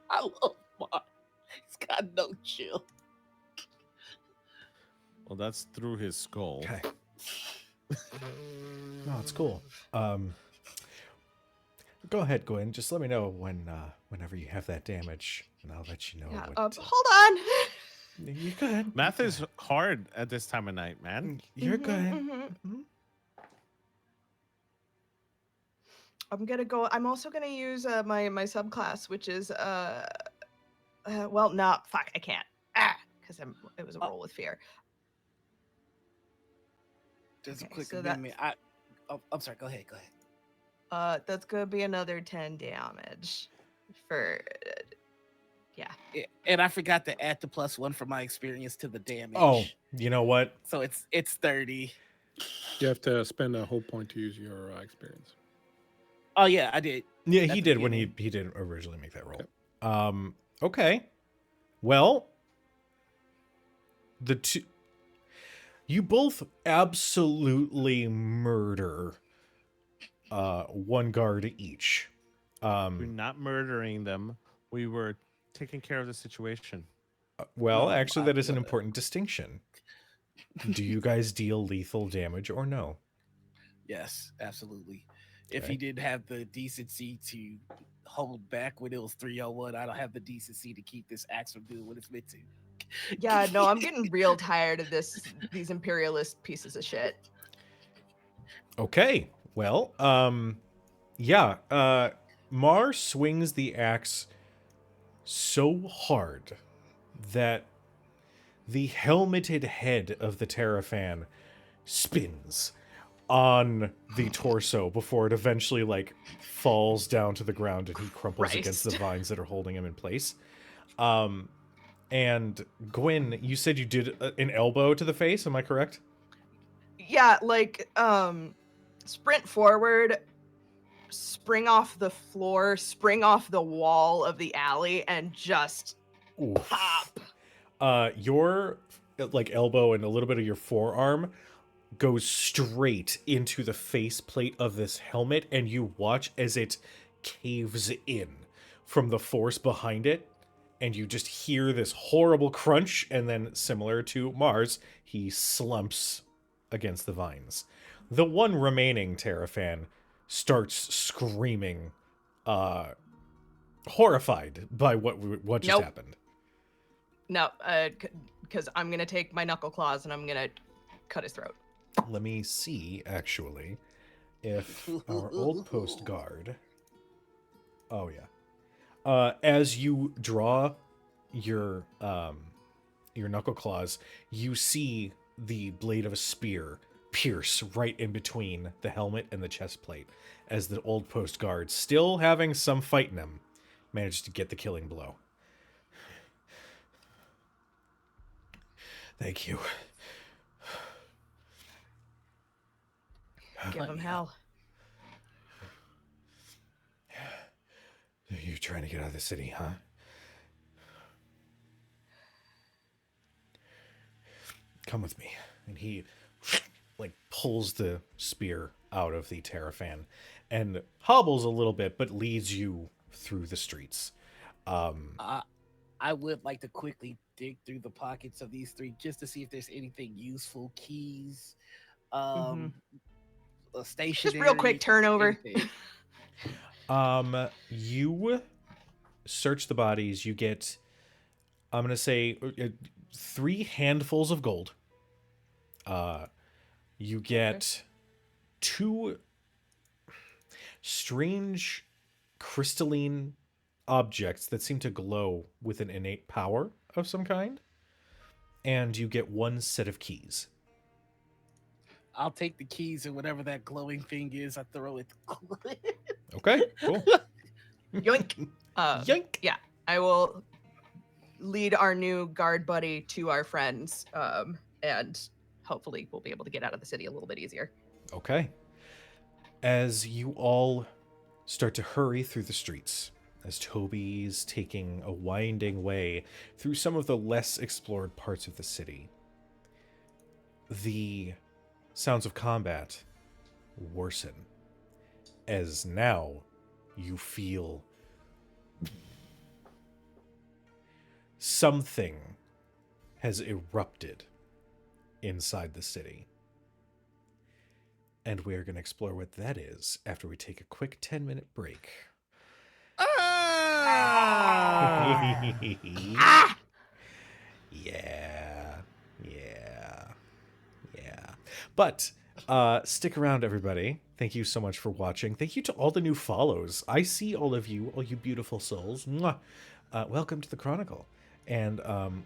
I love Mark. He's got no chill. Well, that's through his skull. Okay. No, it's cool. Go ahead, Gwen. Just let me know whenever you have that damage, and I'll let you know. Yeah. What, Hold on. you go ahead. Math is hard at this time of night, man. You're Mhm, good. mhm. Mhm. I'm gonna go. I'm also gonna use my subclass, which is well, no, fuck, I can't. Because it was a roll with fear. Just a Okay, quick so that- amendment. I'm sorry. Go ahead. That's gonna be another 10 damage for. And I forgot to add the +1 for my experience to the damage. Oh, you know what? So it's 30. You have to spend a whole point to use your experience. Oh yeah, I did. Yeah, At he the did when he beginning. did originally make that roll. Okay. Well, the two you both absolutely murder one guard each. We're not murdering them. We were taking care of the situation. Well, No, actually, I- that is an important distinction. Do you guys deal lethal damage or no? Yes, absolutely. If Okay. he didn't have the decency to hold back when it was 301, I don't have the decency to keep this axe from doing what it's meant to. Yeah, no, I'm getting real tired of these imperialist pieces of shit. Okay. Well, yeah. Mar swings the axe so hard that the helmeted head of the Terraphan spins on the torso before it eventually like falls down to the ground and he crumples against the Christ. vines that are holding him in place. And Gwen, you said you did an elbow to the face, am I correct? Yeah, like sprint forward, spring off the floor, spring off the wall of the alley, and just Oof. pop. Your like elbow and a little bit of your forearm goes straight into the faceplate of this helmet, and you watch as it caves in from the force behind it, and you just hear this horrible crunch, and then similar to Mars, he slumps against the vines. The one remaining Terraphan starts screaming, horrified by what just Nope. happened. No, because I'm gonna take my knuckle claws and I'm gonna cut his throat. Let me see, actually, if our old post guard. Oh yeah. As you draw your knuckle claws, you see the blade of a spear pierce right in between the helmet and the chest plate, as the old post guard, still having some fight in him, managed to get the killing blow. Thank you. Give him hell. trying to get out of the city, huh? Come with me. And he like pulls the spear out of the Terraphan and hobbles a little bit, but leads you through the streets. I would like to quickly dig through the pockets of these three just to see if there's anything useful, keys, Mhm. stationery, Just real quick turnover. anything. You search the bodies. You get, I'm gonna say, 3 handfuls of gold. You get 2 strange crystalline objects that seem to glow with an innate power of some kind, and you get 1 set of keys. I'll take the keys and whatever that glowing thing is, I throw it. Okay, cool. Yoink. Yank. Yeah, I will lead our new guard buddy to our friends, and hopefully we'll be able to get out of the city a little bit easier. Okay. As you all start to hurry through the streets, as Toby's taking a winding way through some of the less explored parts of the city, the sounds of combat worsen, as now you feel something has erupted inside the city. And we're going to explore what that is after we take a quick 10-minute break. Ah! Yeah. But stick around, everybody. Thank you so much for watching. Thank you to all the new follows. I see all of you, all you beautiful souls. Mwah. Welcome to the Chronicle. And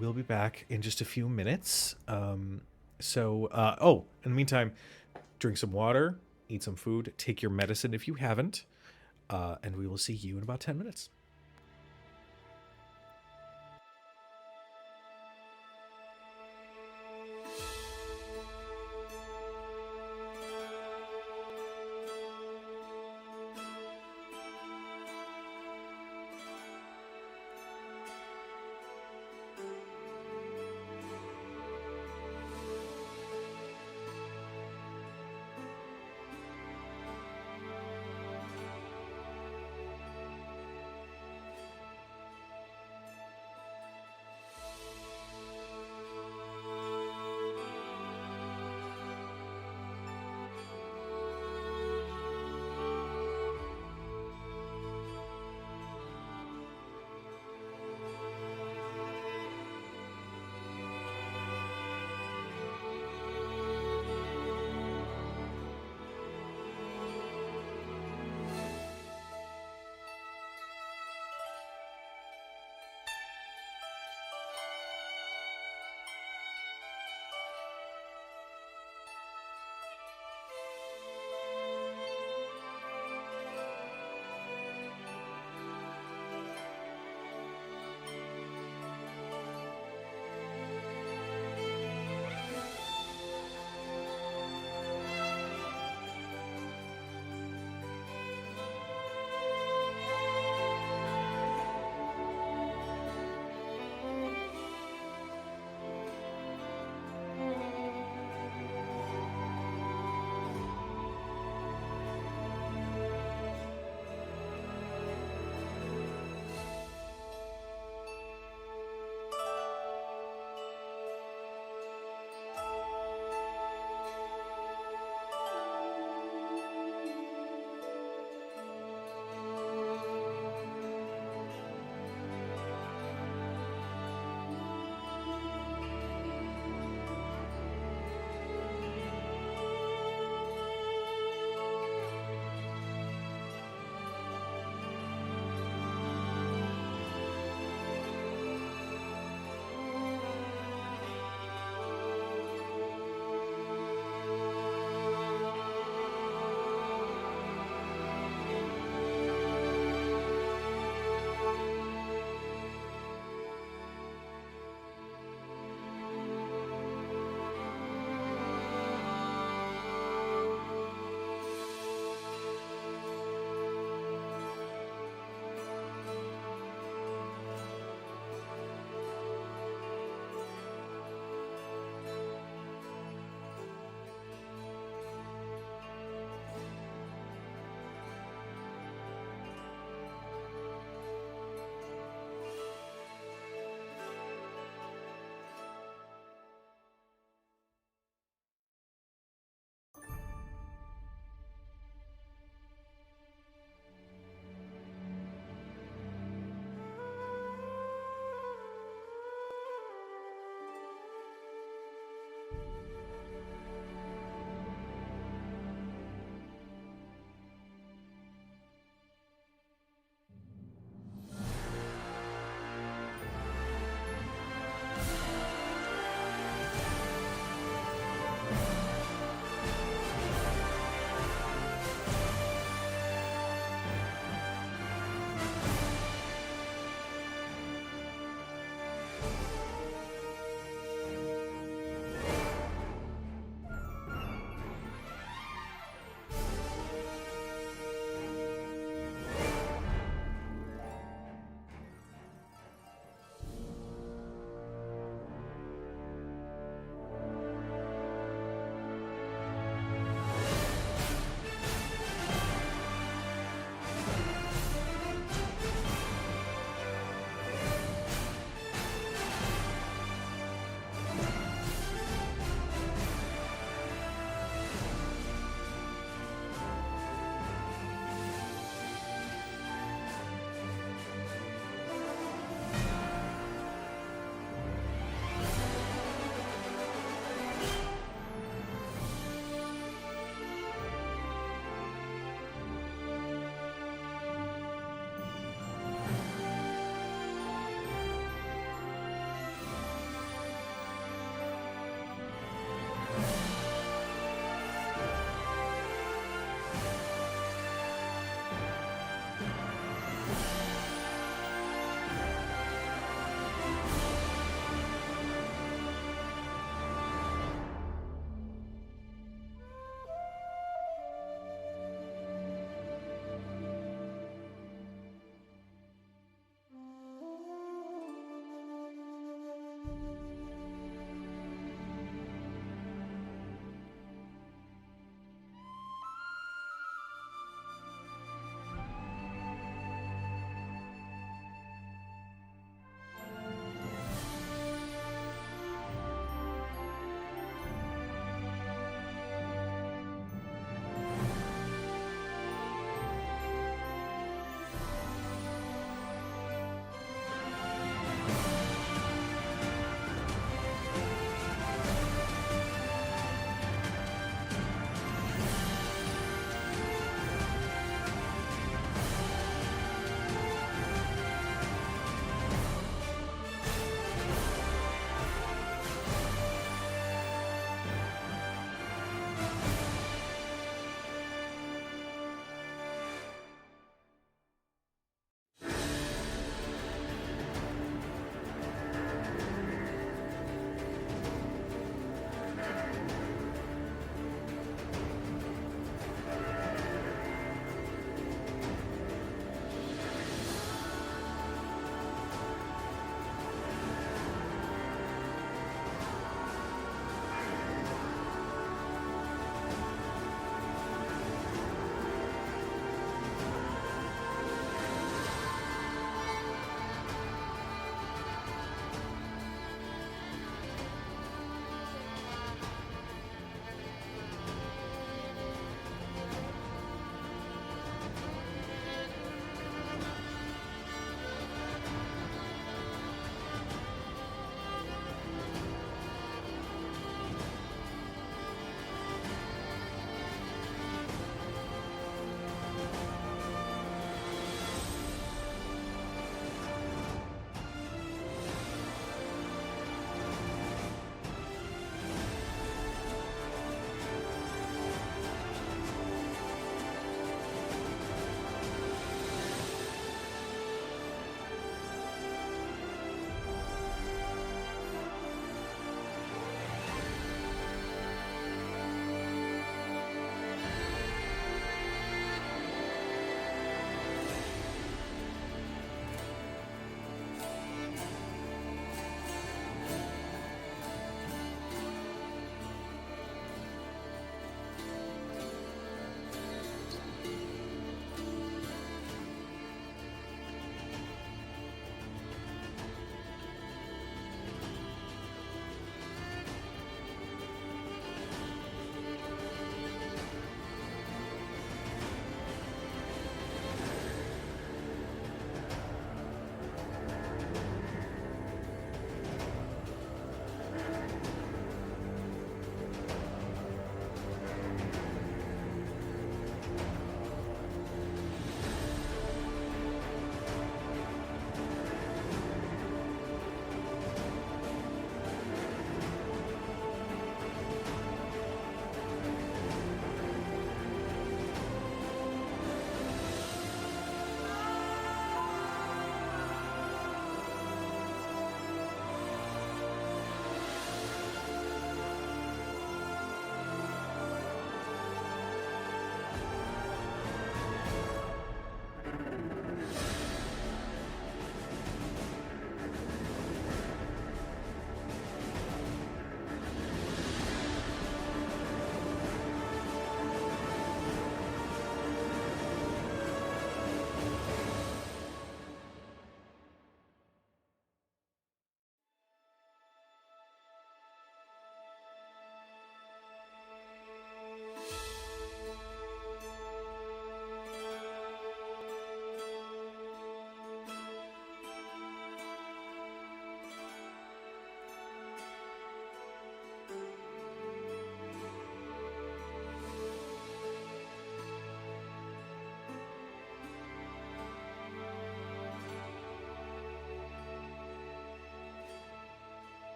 we'll be back in just a few minutes. In the meantime, drink some water, eat some food, take your medicine if you haven't, and we will see you in about 10 minutes.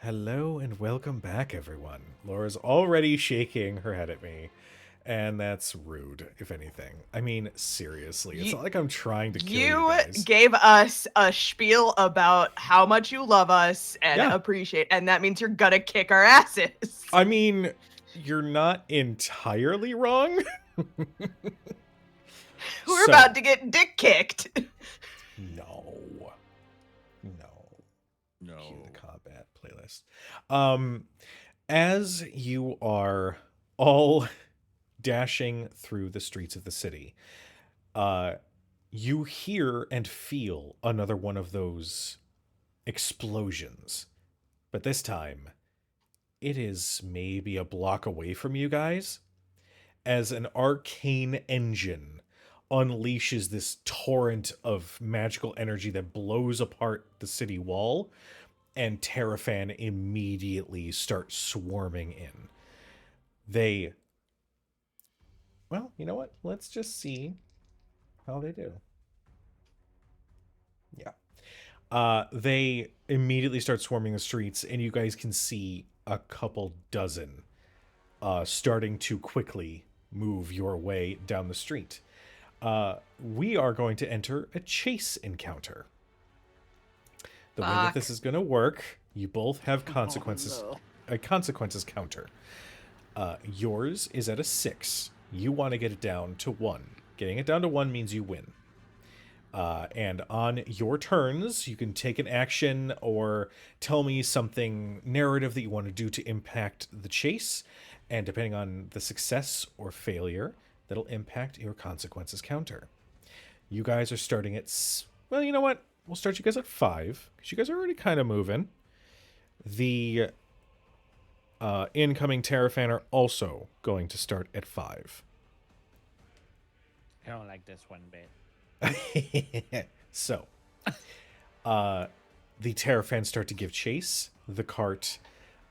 Hello and welcome back, everyone. Laura's already shaking her head at me, and that's rude, if anything. I mean, seriously, it's not like I'm trying to kill you guys. Gave us a spiel about how much you love us and Yeah. appreciate, and that means you're gonna kick our asses. I mean, you're not entirely wrong. We're about to get dick kicked. No. No. Cue the combat playlist. As you are all dashing through the streets of the city, you hear and feel another one of those explosions. But this time, it is maybe a block away from you guys, as an arcane engine unleashes this torrent of magical energy that blows apart the city wall, and Terraphan immediately start swarming in. Well, you know what? Let's just see how they do. Yeah. They immediately start swarming the streets, and you guys can see a couple dozen starting to quickly move your way down the street. We are going to enter a chase encounter. The way that this is going to work, you both have consequences. Oh, no. A consequences counter. Yours is at a 6. You want to get it down to 1. Getting it down to 1 means you win. And on your turns, you can take an action or tell me something narrative that you want to do to impact the chase. And depending on the success or failure, that'll impact your consequences counter. You guys are starting at... Well, you know what? We'll start you guys at 5, because you guys are already kind of moving. The incoming Terraphan are also going to start at 5. I don't like this one bit. So, the Terraphan start to give chase. The cart,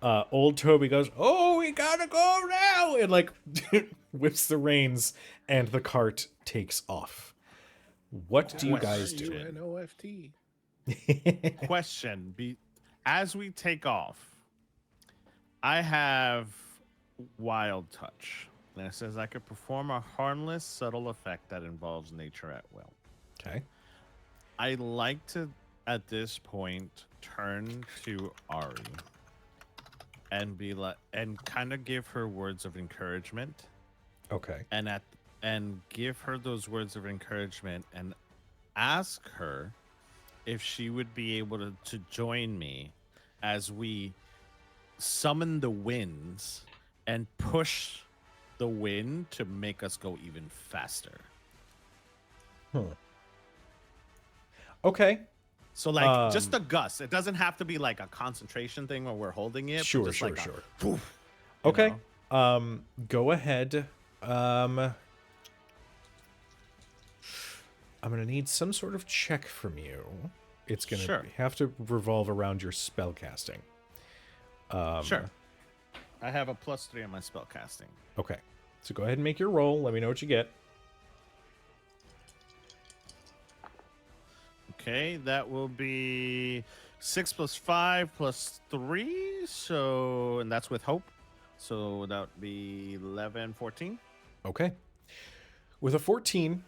old Toby goes, "Oh, we gotta go now!" and like whips the reins, and the cart takes off. What do you guys do? UNOFT. Question: as we take off, I have Wild Touch. And it says I could perform a harmless, subtle effect that involves nature at will. Okay. I like to, at this point, turn to Ari and be like, and kind of give her words of encouragement, Okay. and give her those words of encouragement, and ask her if she would be able to join me as we summon the winds and push the wind to make us go even faster. Okay. So like just a gust. It doesn't have to be like a concentration thing where we're holding it. But Sure, just sure, like a sure. poof, Okay. know? Go ahead. I'm gonna need some sort of check from you. It's gonna Sure. have to revolve around your spell casting. Sure. I have a +3 on my spell casting. Okay. So go ahead and make your roll. Let me know what you get. Okay, that will be 6 + 5 + 3. So, and that's with hope. So that would be 11, 14. Okay. With a 14,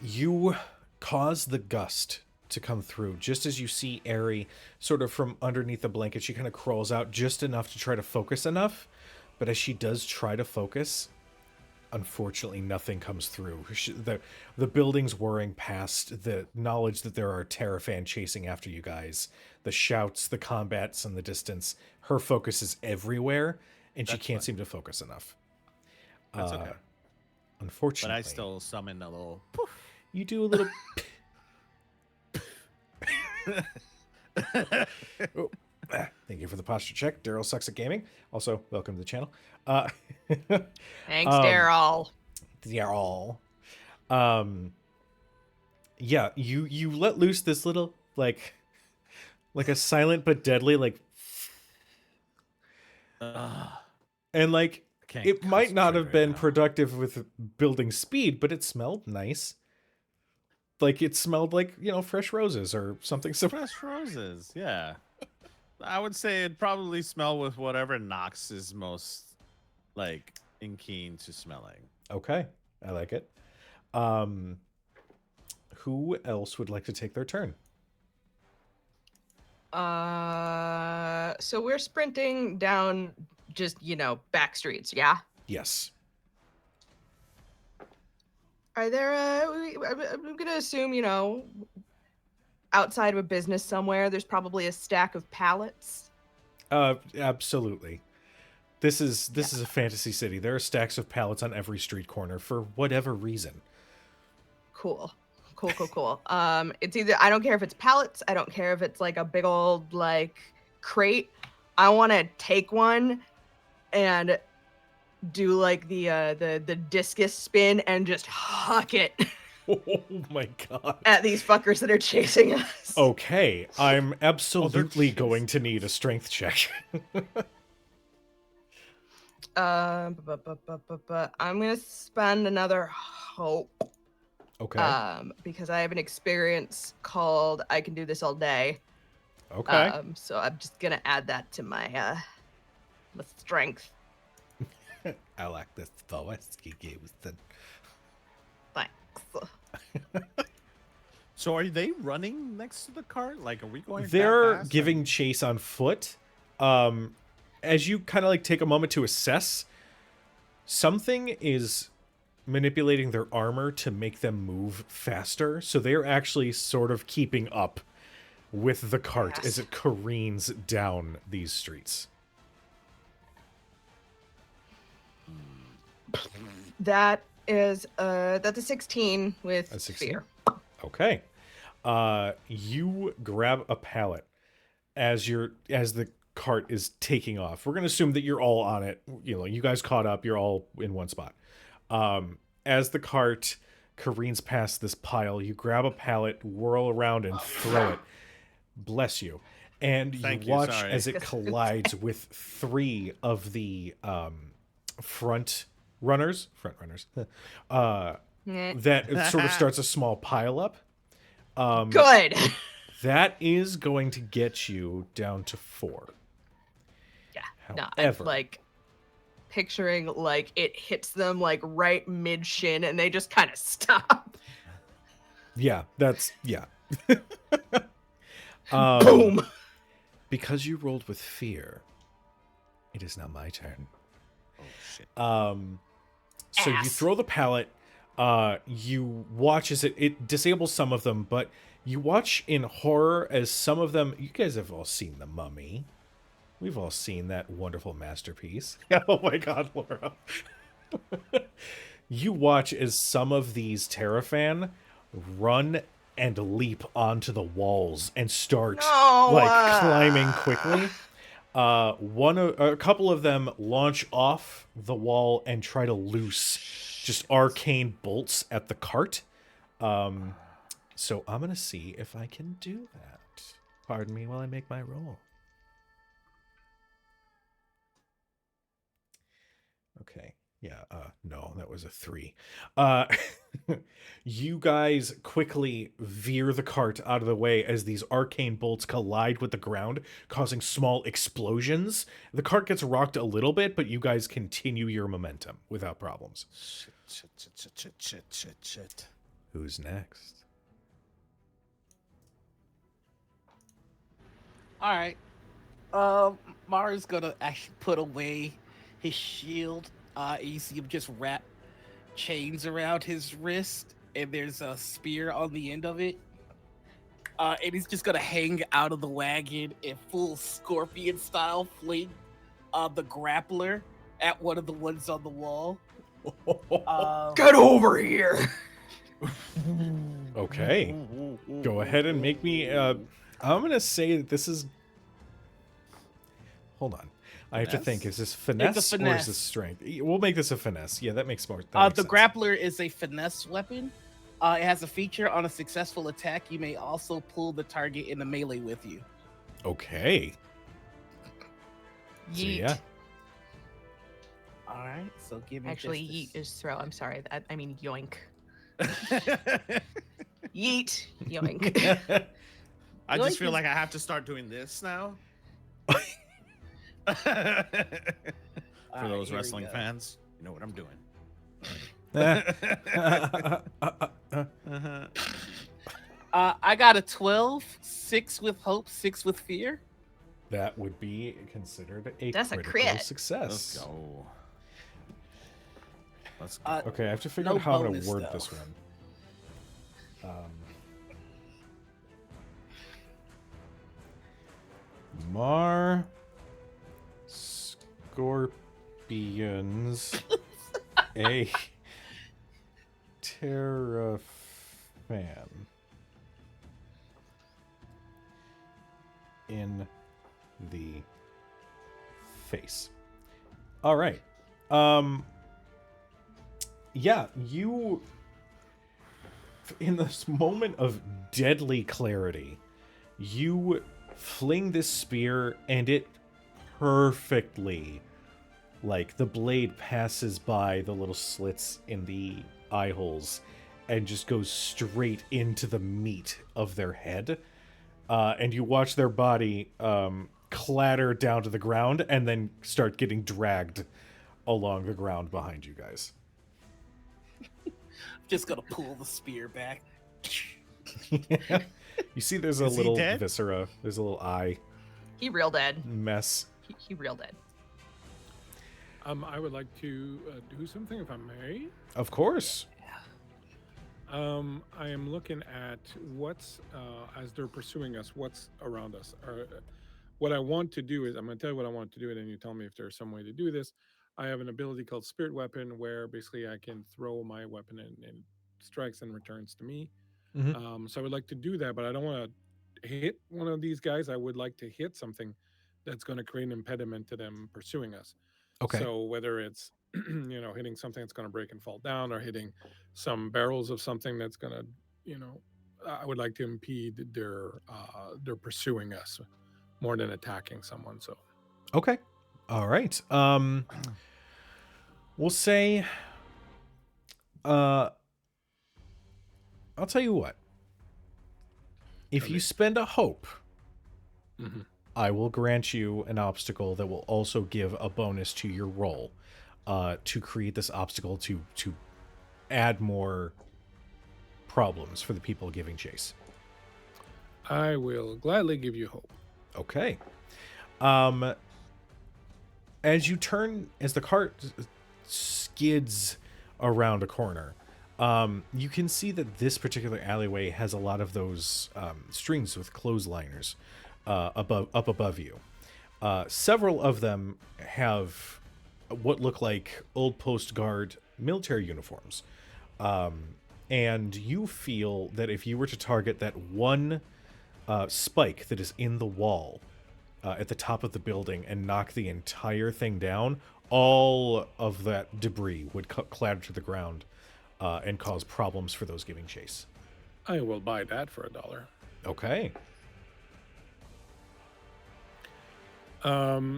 you cause the gust to come through. Just as you see Aerie sort of from underneath the blanket, she kind of crawls out just enough to try to focus enough. But as she does try to focus, unfortunately, nothing comes through. The building's whirring past, the knowledge that there are Terraphan chasing after you guys, the shouts, the combats in the distance. Her focus is everywhere, and she That's can't fine. seem to focus enough. That's okay. Unfortunately. But I still summon a little poof. You do a little... Oh, thank you for the posture check. Daryl sucks at gaming. Also, welcome to the channel. Thanks, Daryl. Daryl. Yeah, you let loose this little like a silent but deadly and like Can't it might not have concentrate been right now. productive with building speed, but it smelled nice. Like it smelled like, fresh roses or something similar. Fresh roses, yeah. I would say it'd probably smell with whatever Nox is most like in keen to smelling. Okay, I like it. Um, who else would like to take their turn? So we're sprinting down just, back streets, yeah? Yes. Are there, I'm gonna assume, outside of a business somewhere, there's probably a stack of pallets. Absolutely. This is a fantasy city. There are stacks of pallets on every street corner for whatever reason. Cool. It's either, I don't care if it's pallets, I don't care if it's like a big old like crate. I want to take one and do like the discus spin and just huck it Oh my god. at these fuckers that are chasing us. Okay, I'm absolutely chasing going to need a strength check. I'm gonna spend another hope. Okay. Because I have an experience called I can do this all day. Okay. So I'm just gonna add that to my my strength. I like this whiskey gives the Thanks. So are they running next to the cart? Like, are we going? They're that fast? giving chase on foot. As you kind of like take a moment to assess, something is manipulating their armor to make them move faster. So they're actually sort of keeping up with the cart Yes. as it careens down these streets. That is that's a 16 with A 16? fear. Okay. You grab a pallet as the cart is taking off. We're gonna assume that you're all on it. You guys caught up. You're all in one spot. As the cart careens past this pile, you grab a pallet, whirl around, and throw it. Bless you. And Thank you you, watch sorry. as it collides with 3 of the front runners, that it sort of starts a small pile up. Good. That is going to get you down to 4. Yeah. No, I'm However, like picturing like it hits them like right mid shin and they just kind of stop. yeah. Boom. Because you rolled with fear, it is now my turn. Oh shit! So you Ass. throw the pallet. You watch as it disables some of them, but you watch in horror as some of them. You guys have all seen The Mummy. We've all seen that wonderful masterpiece. Oh my God, Laura! You watch as some of these Terraphan run and leap onto the walls and start climbing quickly. A couple of them launch off the wall and try to loose just arcane bolts at the cart. So I'm gonna see if I can do that. Pardon me while I make my roll. Okay. Yeah, no, that was a 3. You guys quickly veer the cart out of the way as these arcane bolts collide with the ground, causing small explosions. The cart gets rocked a little bit, but you guys continue your momentum without problems. Shit. Who's next? All right. Mara's gonna actually put away his shield. You see him just wrap chains around his wrist, and there's a spear on the end of it. And he's just gonna hang out of the wagon in full scorpion style, fling the grappler at one of the ones on the wall. Get over here. Okay. Go ahead and make me I'm gonna say that this is, hold on, I have to think, is this finesse, or is finesse. this strength? We'll make this a finesse. Yeah, that makes more The grappler is a finesse weapon. It has a feature: on a successful attack, you may also pull the target into melee with you. Okay. So, Yeet. yeah. All right, so give me Actually, just yeet a is throw. I'm sorry. I mean yoink. Yeet. Yoink. I just feel is- like I have to start doing this now. For Alright, those here we wrestling go. fans, you know what I'm doing. I got a 12, 6 with hope, 6 with fear. That would be considered a That's a critical crit. success. Let's go. Let's go. Okay, I have to figure No out how I'm going bonus, to word though. this one. Mar Scorpions a Terraphan in the face. All right. Yeah, you in this moment of deadly clarity, you fling this spear and it perfectly, like, the blade passes by the little slits in the eye holes and just goes straight into the meat of their head. And you watch their body clatter down to the ground and then start getting dragged along the ground behind you guys. Just gonna pull the spear back. You see there's a Is he little dead? viscera. There's a little eye He real dead. mess. He real dead. I would like to do something, if I may. Of course. I am looking at what's as they're pursuing us. What's around us? What I want to do is I'm going to tell you what I want to do, and then you tell me if there's some way to do this. I have an ability called Spirit Weapon, where basically I can throw my weapon and strikes and returns to me. Mhm. So I would like to do that, but I don't want to hit one of these guys. I would like to hit something that's going to create an impediment to them pursuing us. Okay. So whether it's hitting something that's going to break and fall down, or hitting some barrels of something that's going to, I would like to impede their pursuing us more than attacking someone. So Okay. All right. We'll say I'll tell you what. If you Okay. spend a hope, Mhm. I will grant you an obstacle that will also give a bonus to your roll to create this obstacle to add more problems for the people giving chase. I will gladly give you hope. Okay. As the cart skids around a corner, you can see that this particular alleyway has a lot of those strings with clothesliners up above you. Several of them have what look like Oldpost guard military uniforms. And you feel that if you were to target that one spike that is in the wall at the top of the building and knock the entire thing down, all of that debris would clatter to the ground and cause problems for those giving chase. I will buy that for $1. Okay.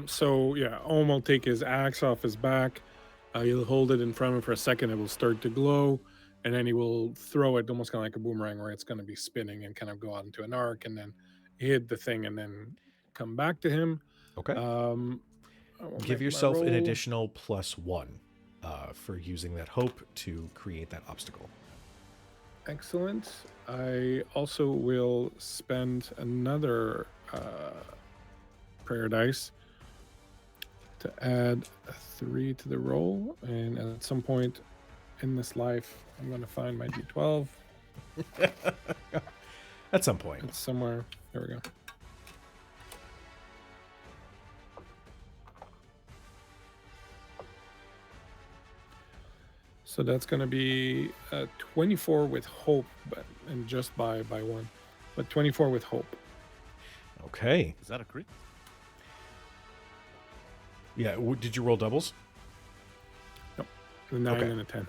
So yeah, Ohm will take his axe off his back. He'll hold it in front of him for a second. It will start to glow, and then he will throw it almost kind of like a boomerang, where it's going to be spinning and kind of go out into an arc, and then hit the thing, and then come back to him. Okay. I will Give make my yourself an roll. additional +1 for using that hope to create that obstacle. Excellent. I also will spend another prayer dice to add a 3 to the roll, and at some point in this life, I'm going to find my D12. At some point. It's somewhere. There we go. So that's going to be 24 with hope, and just by 1, but 24 with hope. Okay. Is that a crit? Yeah. Did you roll doubles? Nope. A 9 Okay. and a 10.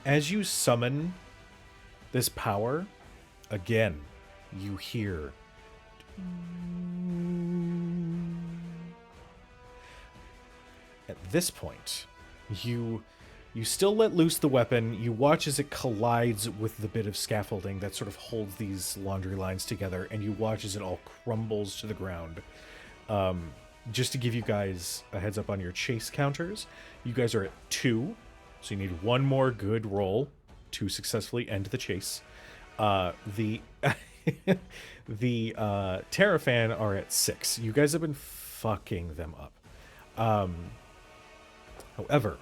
As you summon this power, again, you hear at this point, you You still let loose the weapon. You watch as it collides with the bit of scaffolding that sort of holds these laundry lines together, and you watch as it all crumbles to the ground. Just to give you guys a heads up on your chase counters, you guys are at 2, so you need one more good roll to successfully end the chase. The the Terraphan are at 6. You guys have been fucking them up. However,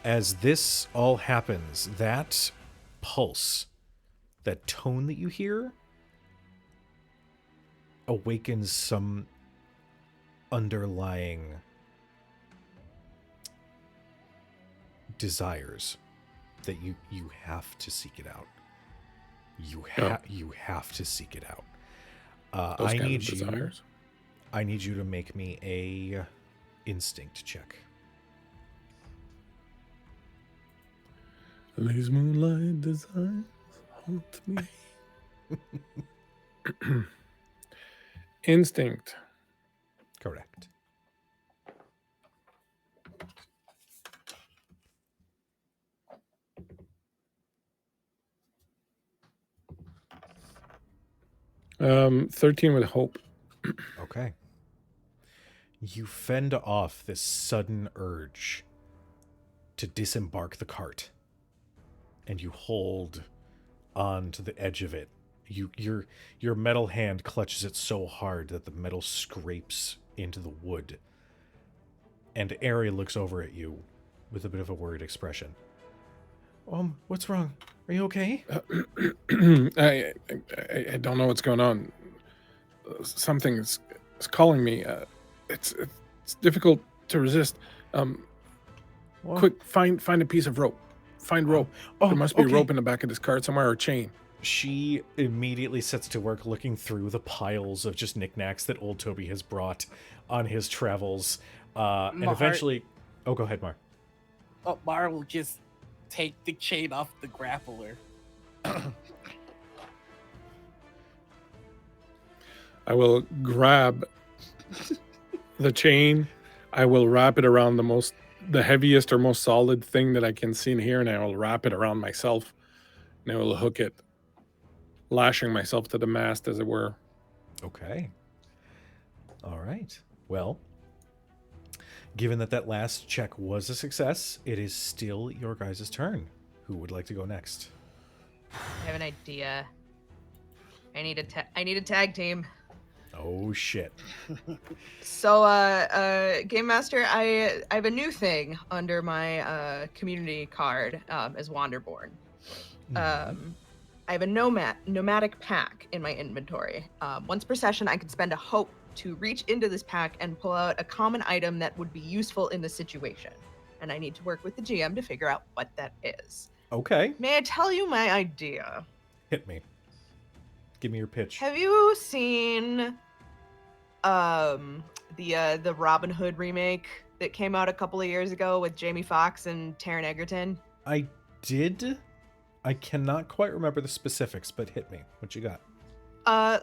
as this all happens, that pulse, that tone that you hear, awakens some underlying desires that you have to seek it out. You have to seek it out. Those I kind of need you. desires. I need you to make me a instinct check. These moonlight desires haunt me. Instinct. Correct. Um, 13 with hope. Okay. You fend off this sudden urge to disembark the cart, and you hold on to the edge of it. Your metal hand clutches it so hard that the metal scrapes into the wood. And Ari looks over at you with a bit of a worried expression. What's wrong? Are you okay? I don't know what's going on. Something is calling me. It's difficult to resist. Quick, find a piece of rope. Find rope. There must be a rope in the back of this cart somewhere, or a chain. She immediately sets to work looking through the piles of just knickknacks that old Toby has brought on his travels. And eventually... Oh, go ahead, Mar. Mar will just take the chain off the grappler. I will grab the chain. I will wrap it around the heaviest or most solid thing that I can see in here, and I will wrap it around myself, and I will hook it, lashing myself to the mast, as it were. Okay. All right. Well, given that last check was a success, it is still your guys' turn. Who would like to go next? I have an idea. I need a tag team. Oh shit. So, Game Master, I have a new thing under my community card as Wanderborn. I have a nomadic pack in my inventory. Once per session, I can spend a hope to reach into this pack and pull out a common item that would be useful in the situation. And I need to work with the GM to figure out what that is. Okay. May I tell you my idea? Hit me. Give me your pitch. Have you seen the Robin Hood remake that came out a couple of years ago with Jamie Foxx and Taron Egerton? I did. I cannot quite remember the specifics, but hit me. What you got?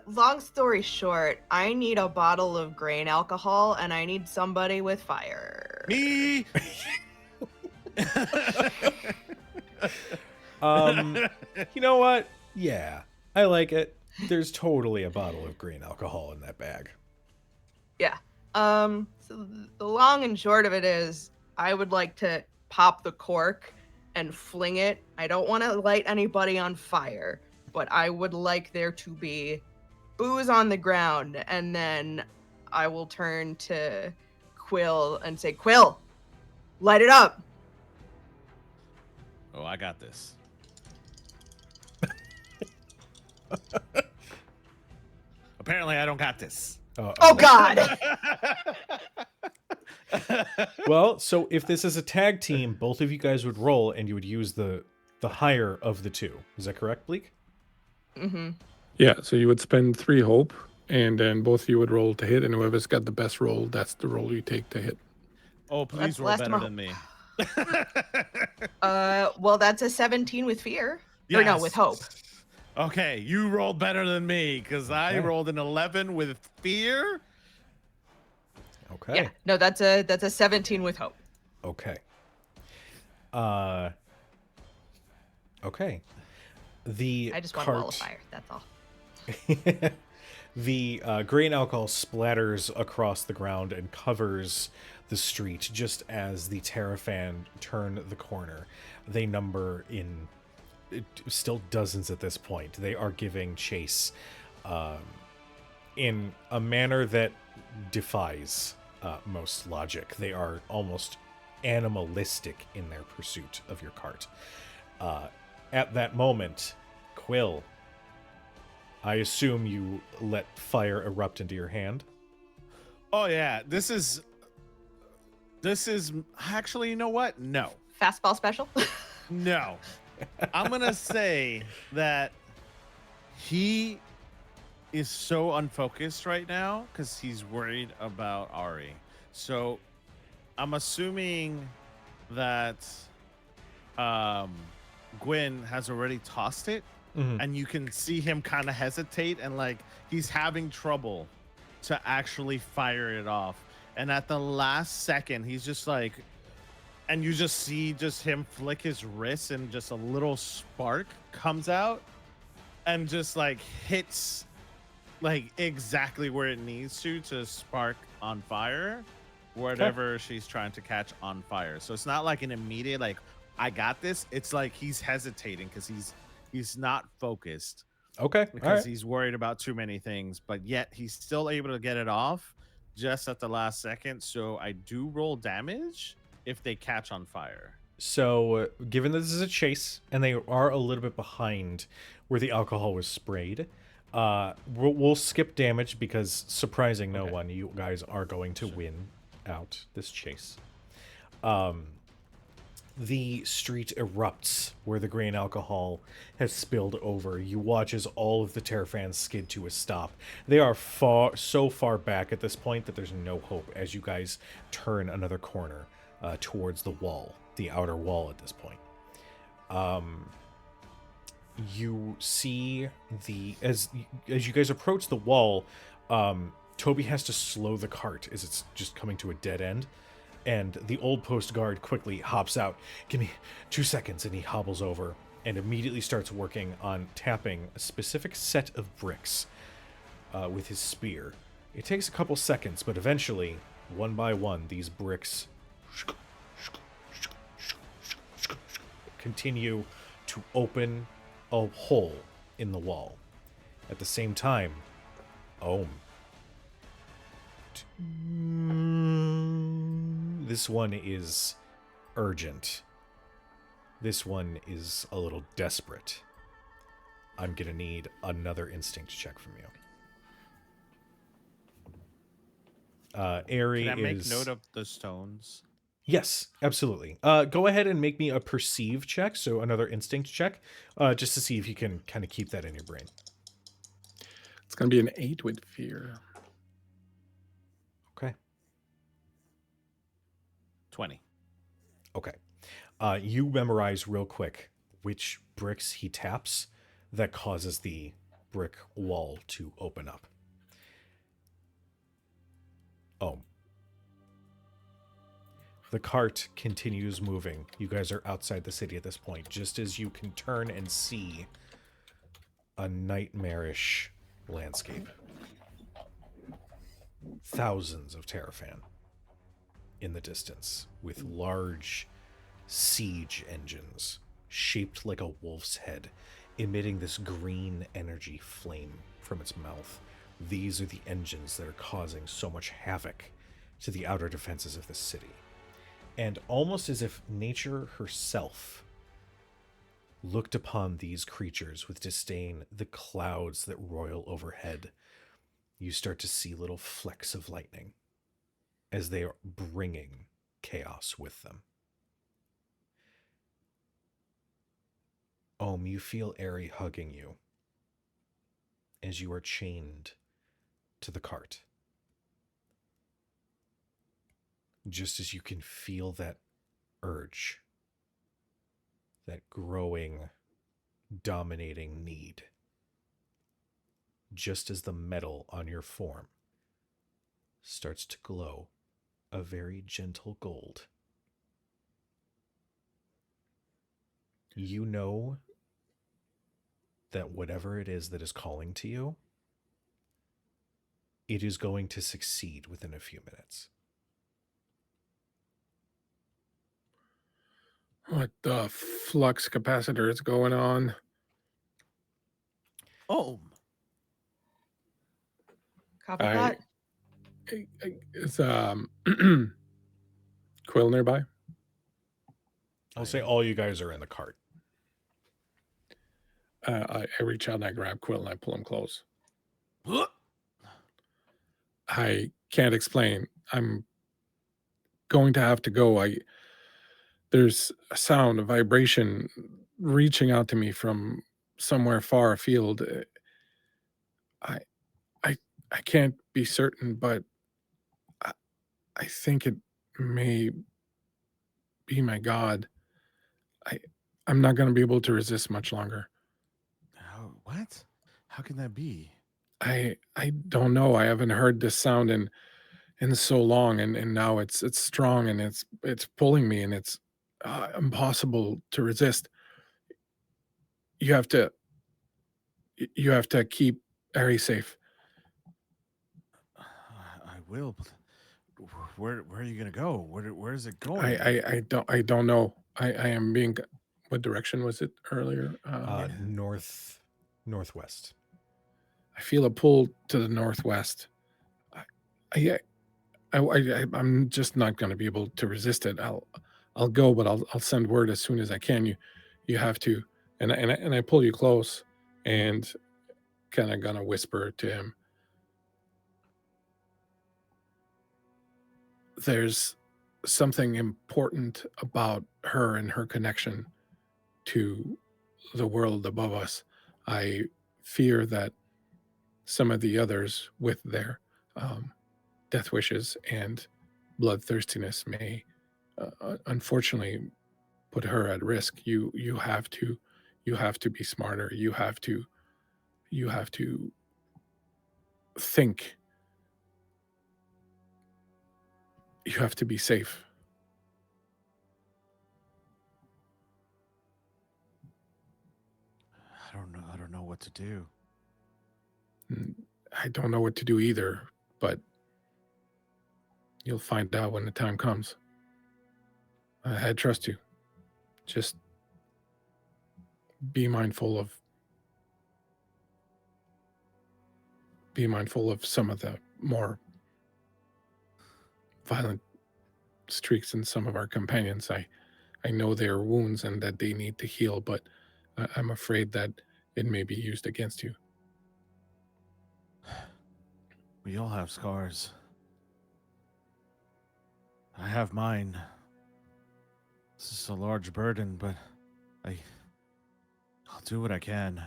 Long story short, I need a bottle of grain alcohol and I need somebody with fire. Me. You know what? Yeah, I like it. There's totally a bottle of green alcohol in that bag. Yeah. So the long and short of it is, I would like to pop the cork and fling it. I don't want to light anybody on fire, but I would like there to be booze on the ground, and then I will turn to Quill and say, Quill, light it up. Oh, I got this. Apparently, I don't got this. Oh, God. Well, so if this is a tag team, both of you guys would roll, and you would use the higher of the two. Is that correct, Bleak? Mm-hmm. Yeah, so you would spend 3 hope, and then both of you would roll to hit, and whoever's got the best roll, that's the roll you take to hit. Oh, please That's roll last better mo- than me. Well, that's a 17 with fear. Or no, with hope. Okay, you rolled better than me because I Okay. rolled an 11 with fear. Okay. Yeah, no, that's a 17 with hope. Okay. Okay. The I just want a wall of cart. fire. That's all. The grain alcohol splatters across the ground and covers the street just as the Terraphan turn the corner. They number in still dozens at this point. They are giving chase in a manner that defies most logic. They are almost animalistic in their pursuit of your cart. At that moment, Quill, I assume you let fire erupt into your hand. Oh yeah, this is actually, you know what? No. Fastball special. No. I'm going to say that he is so unfocused right now cuz he's worried about Ari. So, I'm assuming that Gwyn has already tossed it, and you can see him kind of hesitate and like he's having trouble to actually fire it off. And at the last second, he's just like, and you just see just him flick his wrist and just a little spark comes out and just like hits like exactly where it needs to spark on fire whatever she's trying to catch on fire. So it's not like an immediate like I got this. It's like he's hesitating because he's not focused Okay. because All right. he's worried about too many things, but yet he's still able to get it off just at the last second. So I do roll damage if they catch on fire. So, given that this is a chase and they are a little bit behind where the alcohol was sprayed, we'll skip damage because, surprising no one, you guys are going to win out this chase. The street erupts where the grain alcohol has spilled over. You watch as all of the Terraphans skid to a stop. They are so far back at this point that there's no hope as you guys turn another corner towards the wall, the outer wall at this point. You see as you guys approach the wall, Toby has to slow the cart as it's just coming to a dead end. And the Oldpost guard quickly hops out. Give me 2 seconds, and he hobbles over and immediately starts working on tapping a specific set of bricks with his spear. It takes a couple seconds, but eventually, one by one, these bricks continue to open a hole in the wall. At the same time, this one is urgent. This one is a little desperate. I'm gonna need another instinct check from you. Ari Can I make is... note of the stones? Yes, absolutely. Go ahead and make me a perceive check, so another instinct check, just to see if you can kind of keep that in your brain. It's going to be an 8 with fear. Okay. 20. Okay. You memorize real quick which bricks he taps that causes the brick wall to open up. The cart continues moving. You guys are outside the city at this point, just as you can turn and see a nightmarish landscape. Thousands of Terraphan in the distance, with large siege engines shaped like a wolf's head, emitting this green energy flame from its mouth. These are the engines that are causing so much havoc to the outer defenses of the city. And almost as if nature herself looked upon these creatures with disdain, the clouds that roil overhead, you start to see little flecks of lightning as they are bringing chaos with them. You feel Ari hugging you as you are chained to the cart. Just as you can feel that urge, that growing, dominating need, just as the metal on your form starts to glow a very gentle gold, You know that whatever it is that is calling to you, it is going to succeed within a few minutes. What the flux capacitor is going on? Oh, Copy I, that. is Quill nearby? I'll say all you guys are in the cart. I reach out and I grab Quill and I pull him close. I can't explain. I'm going to have to go. There's a sound, a vibration reaching out to me from somewhere far afield. I I I can't be certain, but I, I think it may be my god. I I'm not going to be able to resist much longer. what? How can that be? I don't know. I haven't heard this sound in so long, and now it's strong and it's pulling me and it's impossible to resist. You have to you have to keep Ari safe. I will, but where are you gonna go? Where is it going? I don't know. I am being. What direction was it earlier? Northwest. I feel a pull to the northwest. I, I'm just not going to be able to resist it. I'll go, but I'll send word as soon as I can. You have to, and I pull you close, and kind of gonna whisper to him. There's something important about her and her connection to the world above us. I fear that some of the others, with their death wishes and bloodthirstiness, may unfortunately put her at risk. You have to be smarter. You have to think. You have to be safe. I don't know what to do. I don't know what to do either, but you'll find out when the time comes. I trust you. Just be mindful of some of the more violent streaks in some of our companions. I know they are wounds and that they need to heal, but I'm afraid that it may be used against you. We all have scars. I have mine. This is a large burden, but I'll do what I can.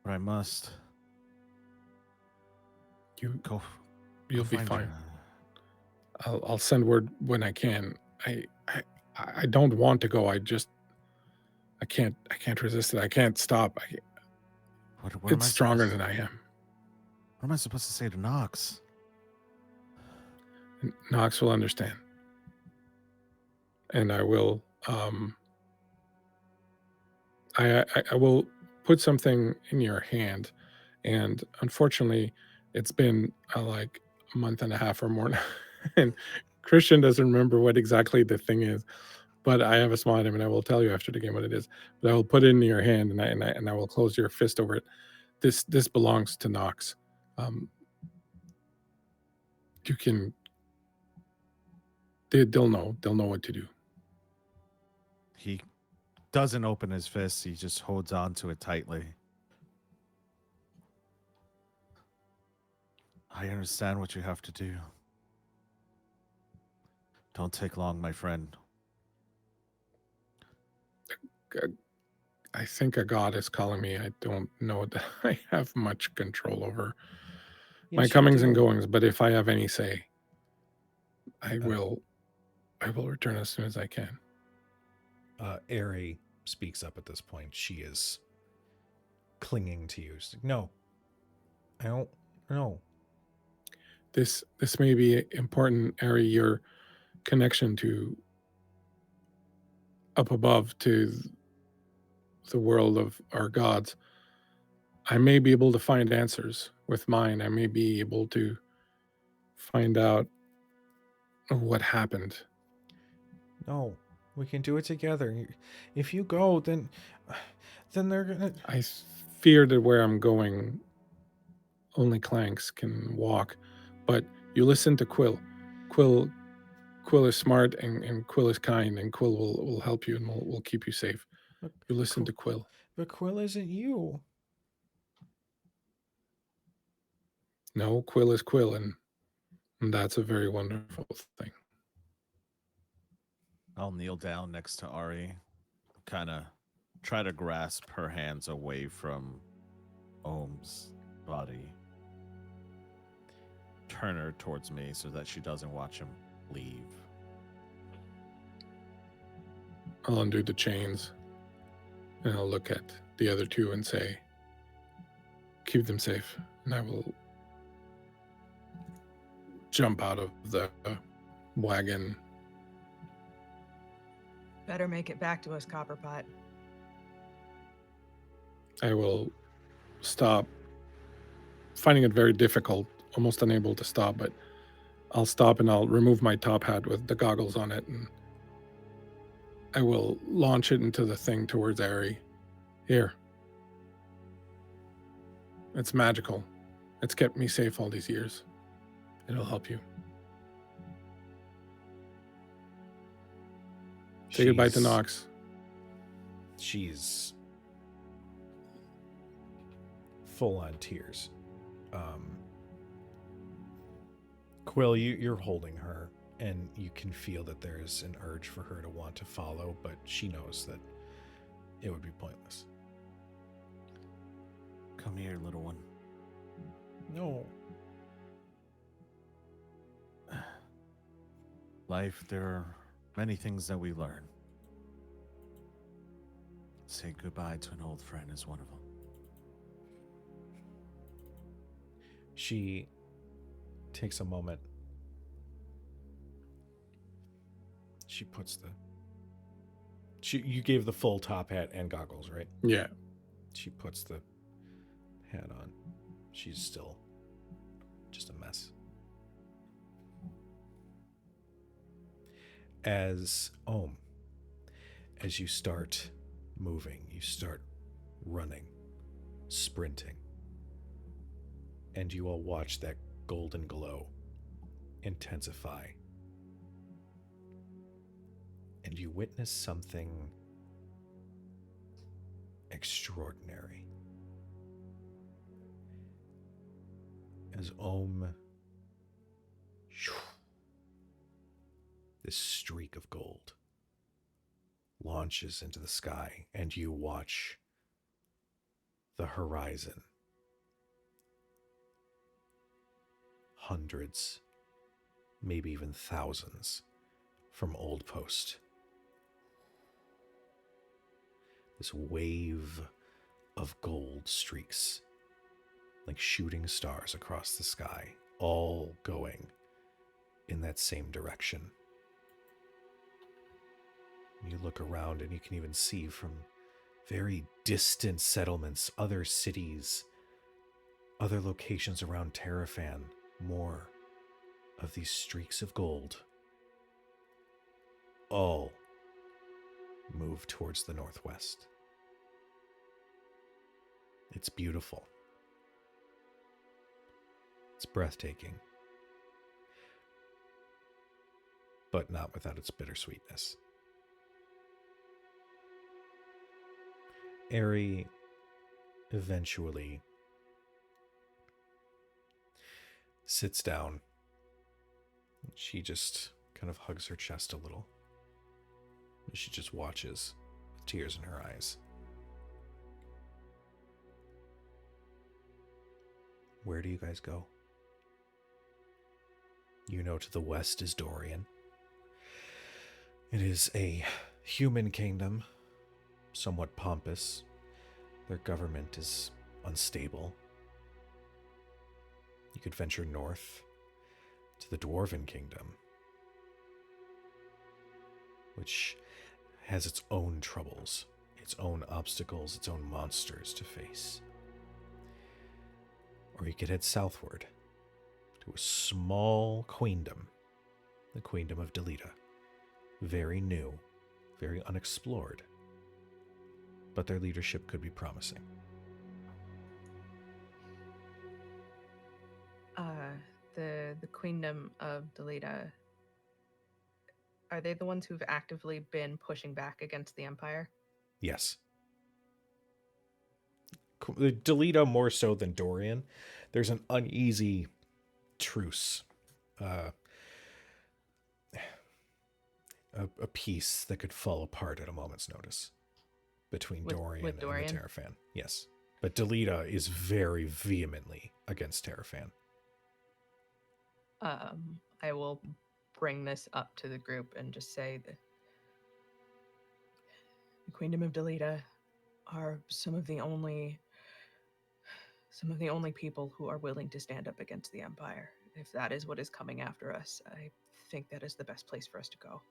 What I must. You'll be fine. I'll send word when I can. I don't want to go. I can't resist it. I can't stop. It's stronger than I am. What am I supposed to say to Nox? Nox will understand. And I will I will put something in your hand. And unfortunately, it's been like a month and a half or more now. And Christian doesn't remember what exactly the thing is, but I have a small item and I will tell you after the game what it is. But I will put it in your hand and I will close your fist over it. This belongs to Nox. You can. They'll know what to do. He doesn't open his fist. He just holds on to it tightly. I understand what you have to do. Don't take long, my friend. I think a god is calling me. I don't know that I have much control over my comings and goings, but if I have any say, I will return as soon as I can. Ari speaks up at this point. She is clinging to you. She's like, no, I don't know. This may be important, Ari, your connection to up above, to the world of our gods, I may be able to find answers with mine. I may be able to find out what happened. No, we can do it together. If you go, then they're gonna. I fear that where I'm going, only Clanks can walk. But you listen to Quill. Quill is smart and Quill is kind, and Quill will help you and will keep you safe. But You listen to Quill. But Quill isn't you. No, Quill is Quill, and that's a very wonderful thing. I'll kneel down next to Ari, kind of try to grasp her hands away from Ohm's body. Turn her towards me so that she doesn't watch him leave. I'll undo the chains, and I'll look at the other two and say, keep them safe. And I will jump out of the wagon. Better make it back to us, Copperpot. I will stop, finding it very difficult, almost unable to stop, but I'll stop and I'll remove my top hat with the goggles on it, and I will launch it into the thing towards Ari. Here. It's magical. It's kept me safe all these years. It'll help you. Say goodbye to Nox. She's full on tears. Quill, you're holding her, and you can feel that there's an urge for her to want to follow, but she knows that it would be pointless. Come here, little one. No. Life, there are many things that we learn. Say goodbye to an old friend is one of them. She takes a moment. She puts you gave the full top hat and goggles, right? Yeah. She puts the hat on. She's still just a mess. As you start moving, you start running, sprinting, and you all watch that golden glow intensify. And you witness something extraordinary. As this streak of gold launches into the sky, and you watch the horizon. Hundreds, maybe even thousands from Oldpost. This wave of gold streaks like shooting stars across the sky, all going in that same direction. You look around and you can even see from very distant settlements, other cities, other locations around Terraphan, more of these streaks of gold all move towards the northwest. It's beautiful. It's breathtaking, but not without its bittersweetness. Ari eventually sits down. She just kind of hugs her chest a little. She just watches with tears in her eyes. Where do you guys go? You know, to the west is Dorian. It is a human kingdom, somewhat pompous. Their government is unstable. You could venture north to the Dwarven Kingdom, which has its own troubles. its own obstacles, its own monsters to face. Or you could head southward to a small queendom, the Queendom of Delita. Very new, very unexplored, but their leadership could be promising. The Queendom of Delita, are they the ones who've actively been pushing back against the Empire? Yes. Delita more so than Dorian. There's an uneasy truce. A piece that could fall apart at a moment's notice between Dorian and the Terraphan. Yes. But Delita is very vehemently against Terraphan. I will bring this up to the group and just say that the Queendom of Delita are some of the only people who are willing to stand up against the Empire. If that is what is coming after us, I think that is the best place for us to go.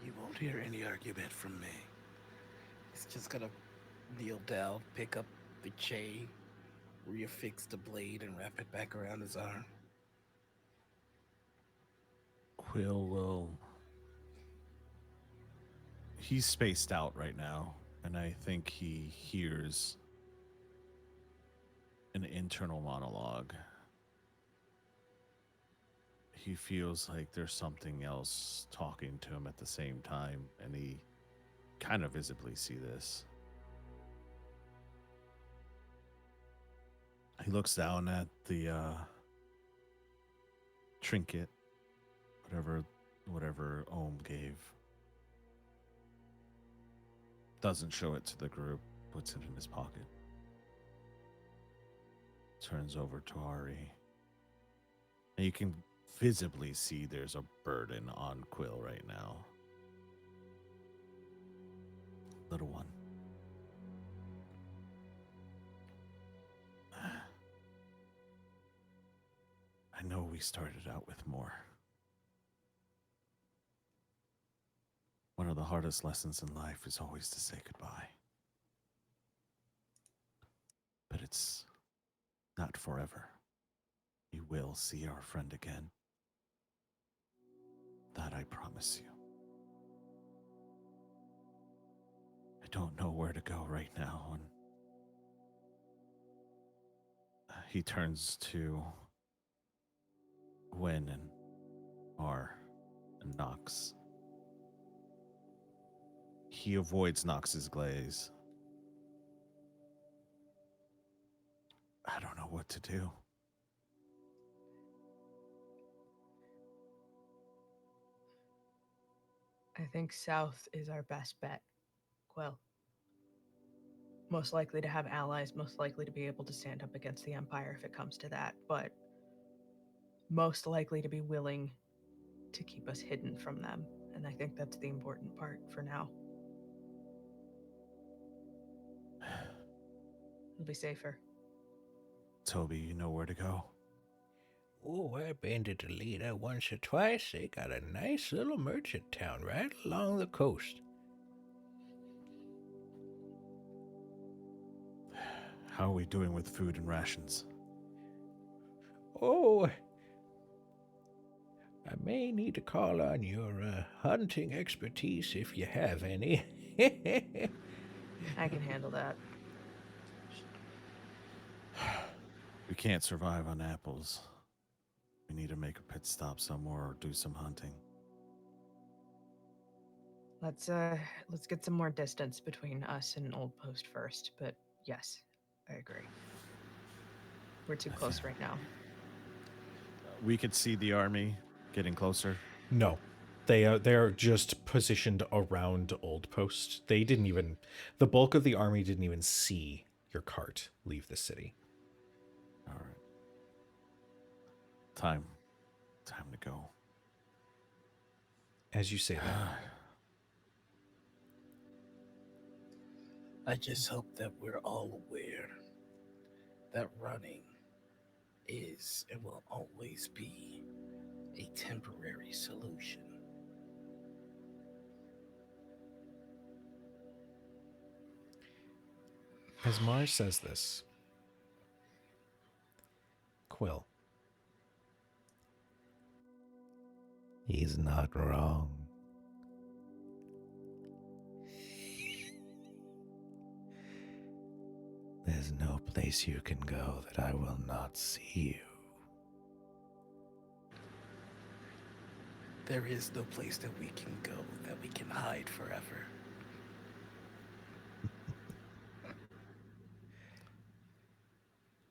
You won't hear any argument from me. He's just gonna kneel down, pick up the chain, reaffix the blade, and wrap it back around his arm. Quill will. He's spaced out right now, and I think he hears an internal monologue. He feels like there's something else talking to him at the same time, and he kind of visibly see this. He looks down at the trinket, whatever Ohm gave. Doesn't show it to the group, puts it in his pocket. Turns over to Ari. And you can visibly see there's a burden on Quill right now. Little one. I know we started out with more. One of the hardest lessons in life is always to say goodbye. But it's not forever. We will see our friend again. That I promise you. I don't know where to go right now. And he turns to Gwen and R and Nox. He avoids Nox's glaze. I don't know what to do. I think south is our best bet, Quill. Most likely to have allies, most likely to be able to stand up against the Empire if it comes to that, but most likely to be willing to keep us hidden from them. And I think that's the important part for now. It'll be safer. Toby, you know where to go? Oh, I've been to Delita once or twice. They got a nice little merchant town right along the coast. How are we doing with food and rations? Oh, I may need to call on your hunting expertise if you have any. I can handle that. We can't survive on apples. We need to make a pit stop somewhere or do some hunting. Let's get some more distance between us and Oldpost first, but yes, I agree. We're too close right now. We could see the army getting closer. No. They are just positioned around Oldpost. They didn't even... The bulk of the army didn't even see your cart leave the city. All right. Time to go. As you say that, I just hope that we're all aware that running is and will always be a temporary solution. As Mars says this, Quill. He's not wrong. There's no place you can go that I will not see you. There is no place that we can go that we can hide forever.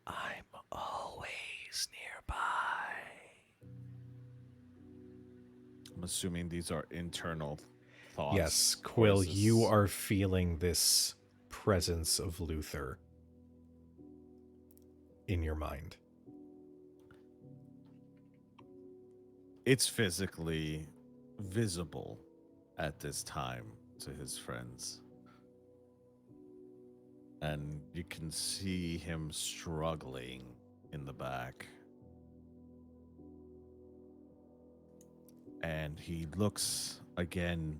I'm always nearby. I'm assuming these are internal thoughts. Yes, or Quill, is you this- are feeling this presence of Luther in your mind. It's physically visible at this time to his friends. And you can see him struggling in the back. And he looks again,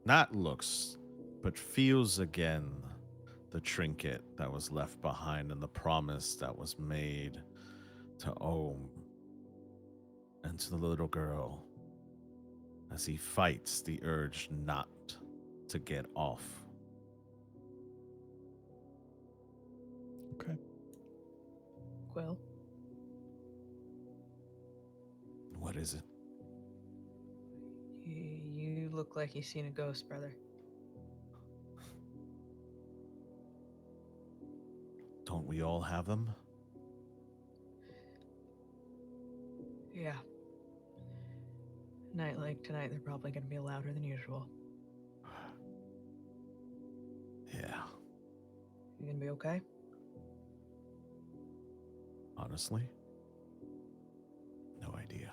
not looks, but feels again the trinket that was left behind and the promise that was made to Ohm and to the little girl as he fights the urge not to get off. Okay. Quill. What is it? You look like you've seen a ghost, brother. Don't we all have them? Yeah. Night like tonight, they're probably going to be louder than usual. Yeah, You going to be okay? honestly, no idea.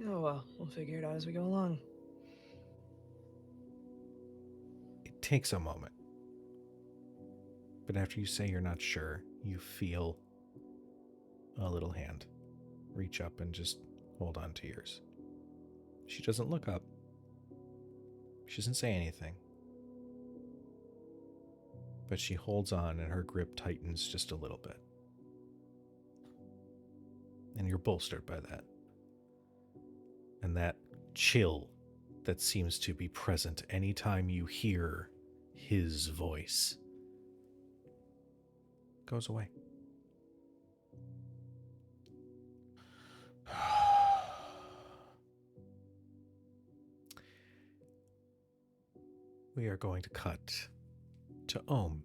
Oh, well, we'll figure it out as we go along. It takes a moment. But after you say you're not sure, you feel a little hand reach up and just hold on to yours. She doesn't look up. She doesn't say anything. But she holds on and her grip tightens just a little bit. And you're bolstered by that. And that chill that seems to be present anytime you hear his voice goes away. We are going to cut to Ohm.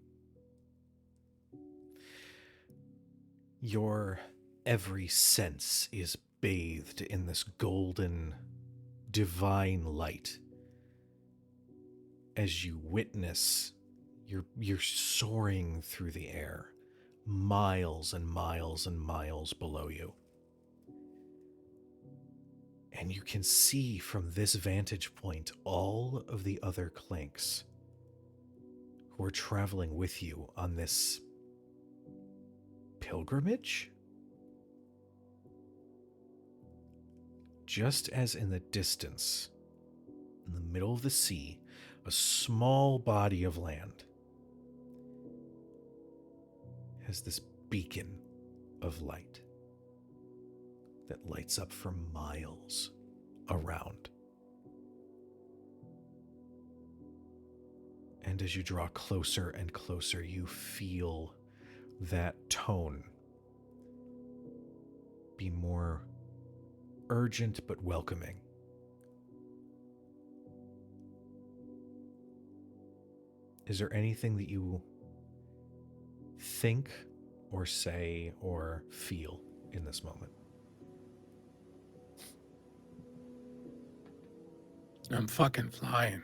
Your every sense is bathed in this golden, divine light as you witness you're soaring through the air, miles and miles and miles below you. And you can see from this vantage point all of the other clanks who are traveling with you on this pilgrimage? Just as in the distance, in the middle of the sea, a small body of land has this beacon of light that lights up for miles around. And as you draw closer and closer, you feel that tone be more urgent but welcoming. Is there anything that you think or say or feel in this moment? I'm fucking flying.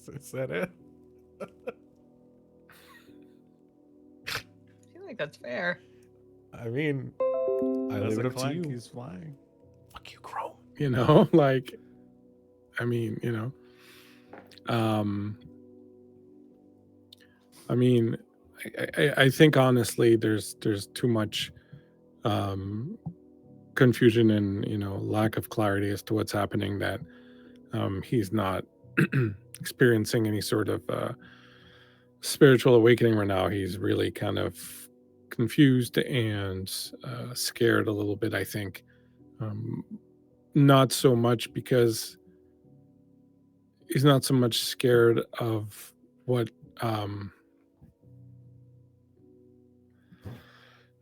Is that it? I feel like that's fair. I mean, I As leave a it up to clank, you. he's flying. Fuck you, Chrome. You know, like, I mean, you know, I mean, I think honestly, there's too much um, confusion and lack of clarity as to what's happening that he's not experiencing any sort of spiritual awakening right now. He's really kind of confused and scared a little bit. I think um, not so much because he's not so much scared of what um,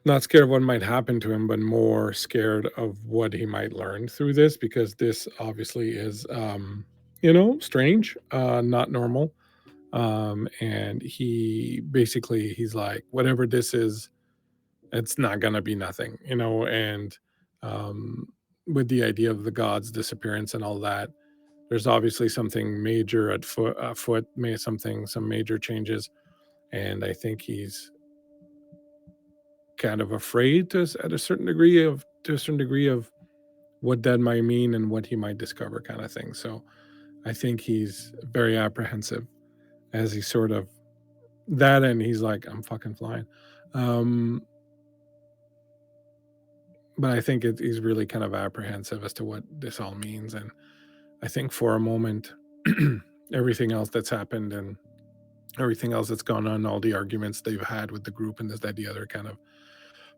not scared of what might happen to him, but more scared of what he might learn through this because this obviously is, strange, not normal. And he's like, whatever this is, it's not going to be nothing, and um, with the idea of the gods' disappearance and all that, there's obviously something major afoot, some major changes. And I think he's kind of afraid at a certain degree of what that might mean and what he might discover, kind of thing. So I think he's very apprehensive as he sort of that, and he's like, I'm fucking flying. Um, but I think he's really kind of apprehensive as to what this all means. And I think for a moment, everything else that's happened and everything else that's gone on, all the arguments they've had with the group and this, that, the other, kind of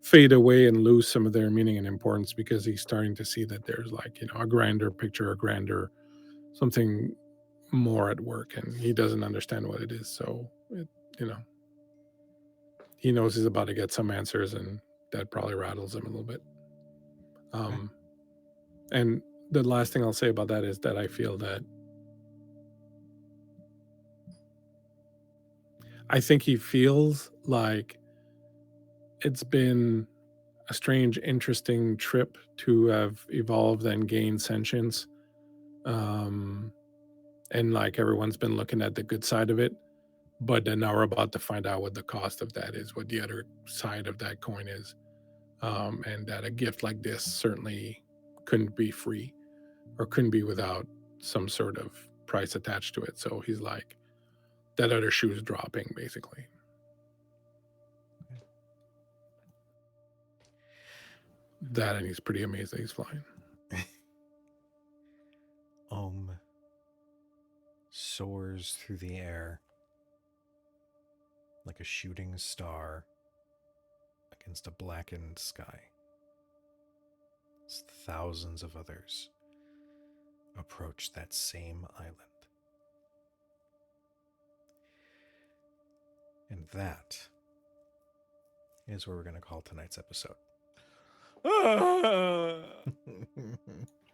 fade away and lose some of their meaning and importance because he's starting to see that there's like, a grander picture, a grander something more at work, and he doesn't understand what it is. So, you know, he knows he's about to get some answers, and that probably rattles him a little bit. Um, and the last thing I'll say about that is that I feel that I think he feels like it's been a strange, interesting trip to have evolved and gained sentience. Um, and like everyone's been looking at the good side of it, but then now we're about to find out what the cost of that is, what the other side of that coin is. And that a gift like this certainly couldn't be free or couldn't be without some sort of price attached to it. So he's like, that other shoe is dropping, basically. That, and he's pretty amazed that he's flying. Soars through the air like a shooting star against a blackened sky. As thousands of others approach that same island. And that is where we're going to call tonight's episode. Oh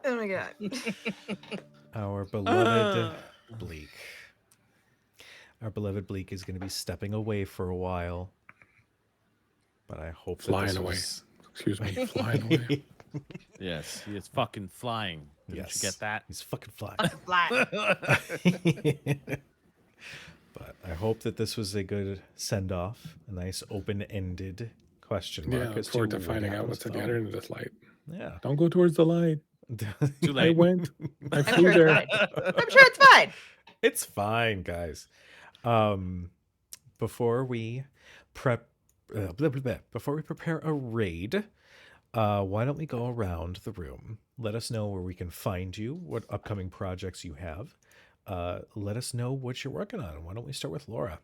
my god. Our beloved Bleak. Our beloved Bleak is going to be stepping away for a while. But I hope flying that away. Was... Excuse me, flying away. Yes, he is fucking flying. Didn't you get that? He's fucking flying. But I hope that this was a good send off, a nice open ended question mark. Yeah, look forward to finding out what's at the other end of this light. Yeah. Don't go towards the light. Too late. I went. I I'm flew sure there. it's fine. I'm sure it's fine. It's fine, guys. Before we before we prepare a raid, why don't we go around the room? Let us know where we can find you, what upcoming projects you have. Let us know what you're working on. Why don't we start with Laura?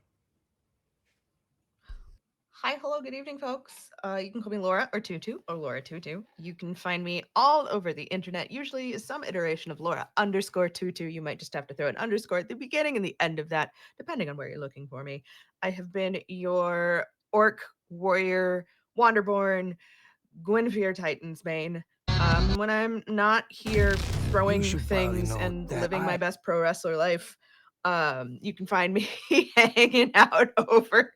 Hi, hello, good evening, folks. You can call me Laura or Tutu or Laura Tutu. You can find me all over the internet, usually some iteration of Laura _ Tutu. You might just have to throw an underscore at the beginning and the end of that, depending on where you're looking for me. I have been your orc, warrior, wanderborn, Gwynfere Titan's bane. When I'm not here throwing things and living my best pro wrestler life, you can find me hanging out over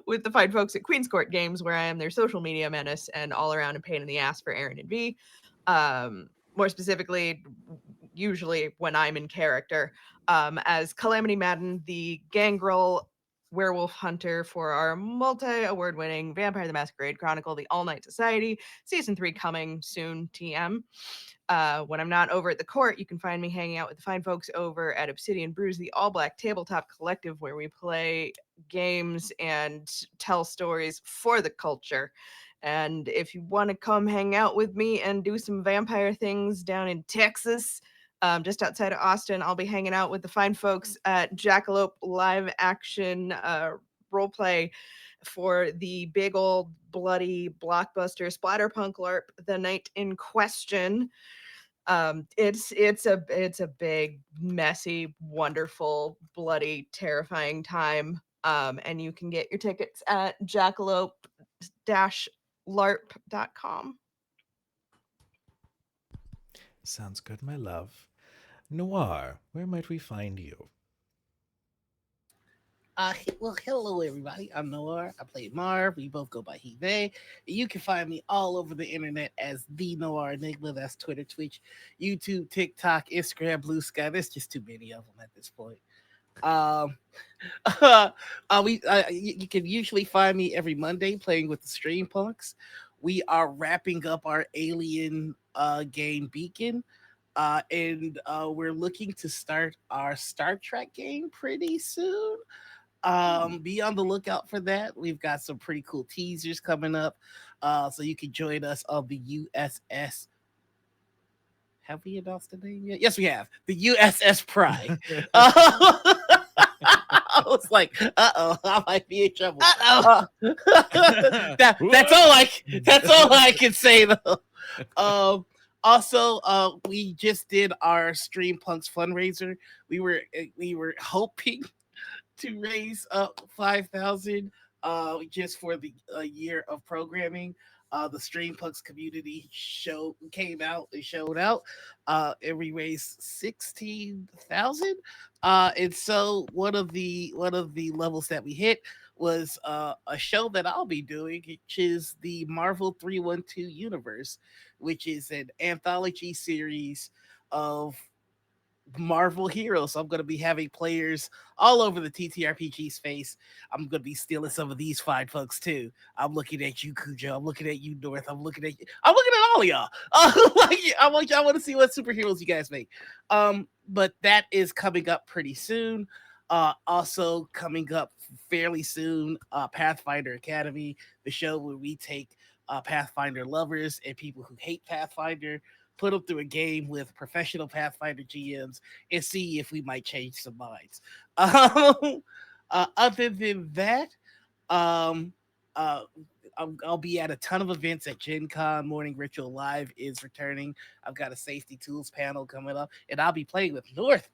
with the fine folks at Queen's Court Games, where I am their social media menace and all around a pain in the ass for Aaron and V. More specifically, usually when I'm in character, as Calamity Madden, the gangrel werewolf hunter for our multi-award-winning Vampire the Masquerade Chronicle, The All Night Society, season 3 coming soon. TM. When I'm not over at the court, you can find me hanging out with the fine folks over at Obsidian Brews, the all black tabletop collective, where we play games and tell stories for the culture. And if you want to come hang out with me and do some vampire things down in Texas, just outside of Austin, I'll be hanging out with the fine folks at Jackalope Live Action Roleplay for the big old bloody blockbuster splatterpunk LARP, The Night in Question. It's a big, messy, wonderful, bloody, terrifying time. And you can get your tickets at jackalope-larp.com. Sounds good, my love. Noir, where might we find you? Well, hello everybody. I'm Noir. I play Marv. We both go by he, they. You can find me all over the internet as the Noir Enigma. That's Twitter, Twitch, YouTube, TikTok, Instagram, Blue Sky. There's just too many of them at this point. Um, you can usually find me every Monday playing with the Stream Punks. We are wrapping up our Alien game Beacon. And we're looking to start our Star Trek game pretty soon. Be on the lookout for that. We've got some pretty cool teasers coming up. So you can join us on the USS. Have we announced the name yet? Yes, we have. The USS Pride. I was like, I might be in trouble. That's all I can say though. Also, we just did our Stream Punks fundraiser. We were hoping to raise up 5,000 just for the year of programming. The Stream Punks community show came out and showed out. And we raised 16,000. And so one of the levels that we hit was a show that I'll be doing, which is the Marvel 312 universe, which is an anthology series of Marvel heroes. So I'm going to be having players all over the TTRPG space. I'm going to be stealing some of these fine folks too. I'm looking at you, Cujo. I'm looking at you, North. I'm looking at you. I'm looking at all of y'all. I want to see what superheroes you guys make. But that is coming up pretty soon. Also coming up fairly soon, Pathfinder Academy, the show where we take Pathfinder lovers and people who hate Pathfinder, put them through a game with professional Pathfinder GMs and see if we might change some minds. Other than that, um, uh, I'll be at a ton of events at Gen Con. Morning Ritual Live is returning. I've got a safety tools panel coming up, and I'll be playing with North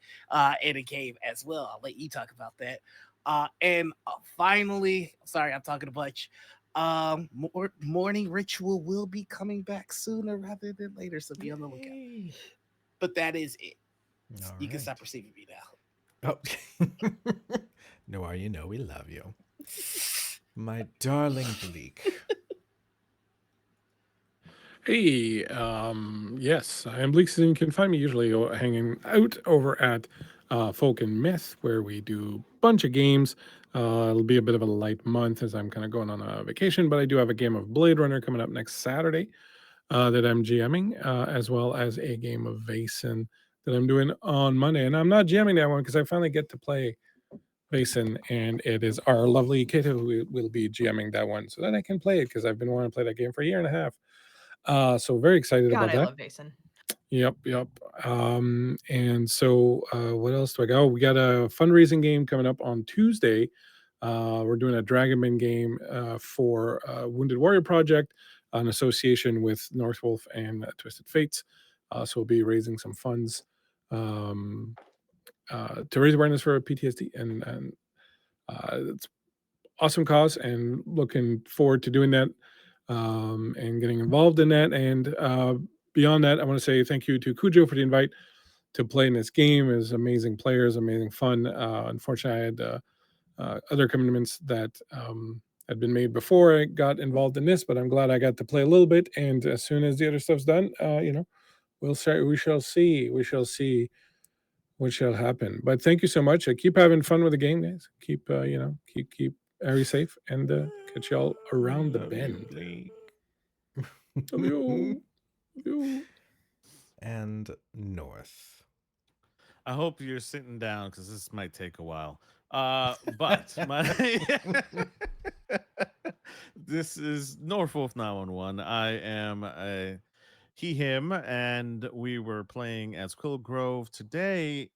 in a game as well. I'll let you talk about that. And finally, sorry, I'm talking a bunch. Morning Ritual will be coming back sooner rather than later, so be on the lookout. Yay. But that is it. All You can right. stop receiving me now. Oh, Noir, you know we love you, my darling Bleak. Hey, yes, I am Bleak Season. You can find me usually hanging out over at Folk and Myth, where we do a bunch of games. It'll be a bit of a light month as I'm kind of going on a vacation, but I do have a game of Blade Runner coming up next Saturday that I'm GMing, as well as a game of Vaesen that I'm doing on Monday. And I'm not GMing that one because I finally get to play Vaesen, and it is our lovely Kato who will be GMing that one so that I can play it because I've been wanting to play that game for a year and a half. So very excited God, about I that. love Vaesen. Yep. And so what else do I got? We got a fundraising game coming up on Tuesday. We're doing a Dragonman game for Wounded Warrior Project, an association with Northwolf and Twisted Fates. So we'll be raising some funds to raise awareness for PTSD, and it's awesome cause, and looking forward to doing that and getting involved in that. And beyond that, I want to say thank you to Cujo for the invite to play in this game. It was amazing players, amazing fun. Unfortunately, I had other commitments that had been made before I got involved in this, but I'm glad I got to play a little bit. And as soon as the other stuff's done, we'll start. We shall see. what shall happen. But thank you so much. Keep having fun with the game, guys. Keep keep Ari safe, and catch y'all around the Love you, bend. Bleak. Love you. Love you. And North. I hope you're sitting down because this might take a while. But my this is Norfolk 911. I am a he/him, and we were playing as Quill Grove today.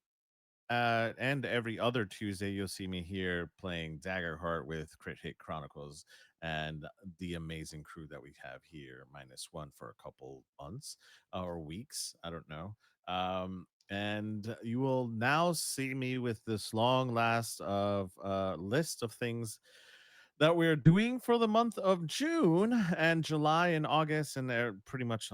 And every other Tuesday, you'll see me here playing Daggerheart with Crit Hit Chronicles and the amazing crew that we have here, -1 for a couple months or weeks. I don't know. And you will now see me with this long last of list of things that we're doing for the month of June and July and August, and they're pretty much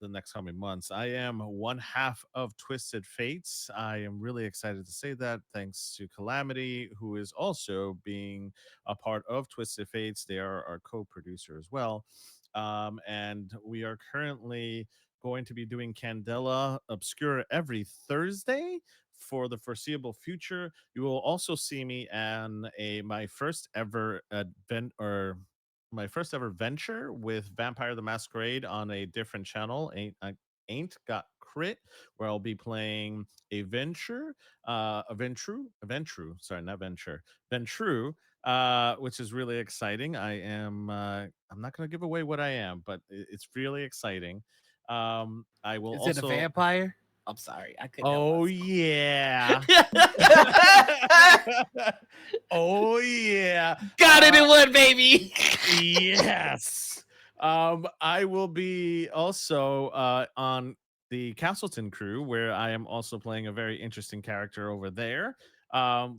the next coming months. I am one half of Twisted Fates. I am really excited to say that, thanks to Calamity, who is also being a part of Twisted Fates. They are our co-producer as well. And we are currently going to be doing Candela Obscura every Thursday for the foreseeable future. You will also see me on my first ever my first ever venture with Vampire the Masquerade on a different channel. Ain't Got Crit, where I'll be playing a Venture, sorry, not Venture, Ventru, which is really exciting. I'm not going to give away what I am, but it's really exciting. I will Is it a also. vampire? I'm sorry, I couldn't help Oh myself. yeah. Oh yeah. Got it in one, baby. Yes. I will be also on the Castleton crew, where I am also playing a very interesting character over there.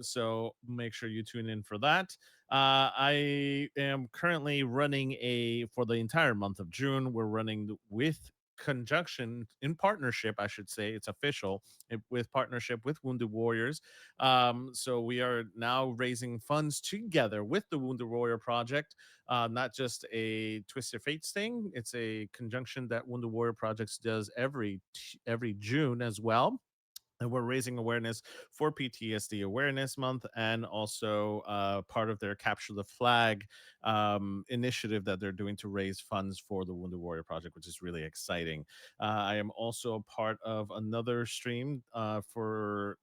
So make sure you tune in for that. I am currently running for the entire month of June. We're running with conjunction in partnership, I should say. It's official with partnership with Wounded Warriors. So we are now raising funds together with the Wounded Warrior Project. Not just a Twisted Fates thing. It's a conjunction that Wounded Warrior Projects does every June as well. And we're raising awareness for PTSD Awareness Month, and also part of their Capture the Flag initiative that they're doing to raise funds for the Wounded Warrior Project, which is really exciting. I am also a part of another stream for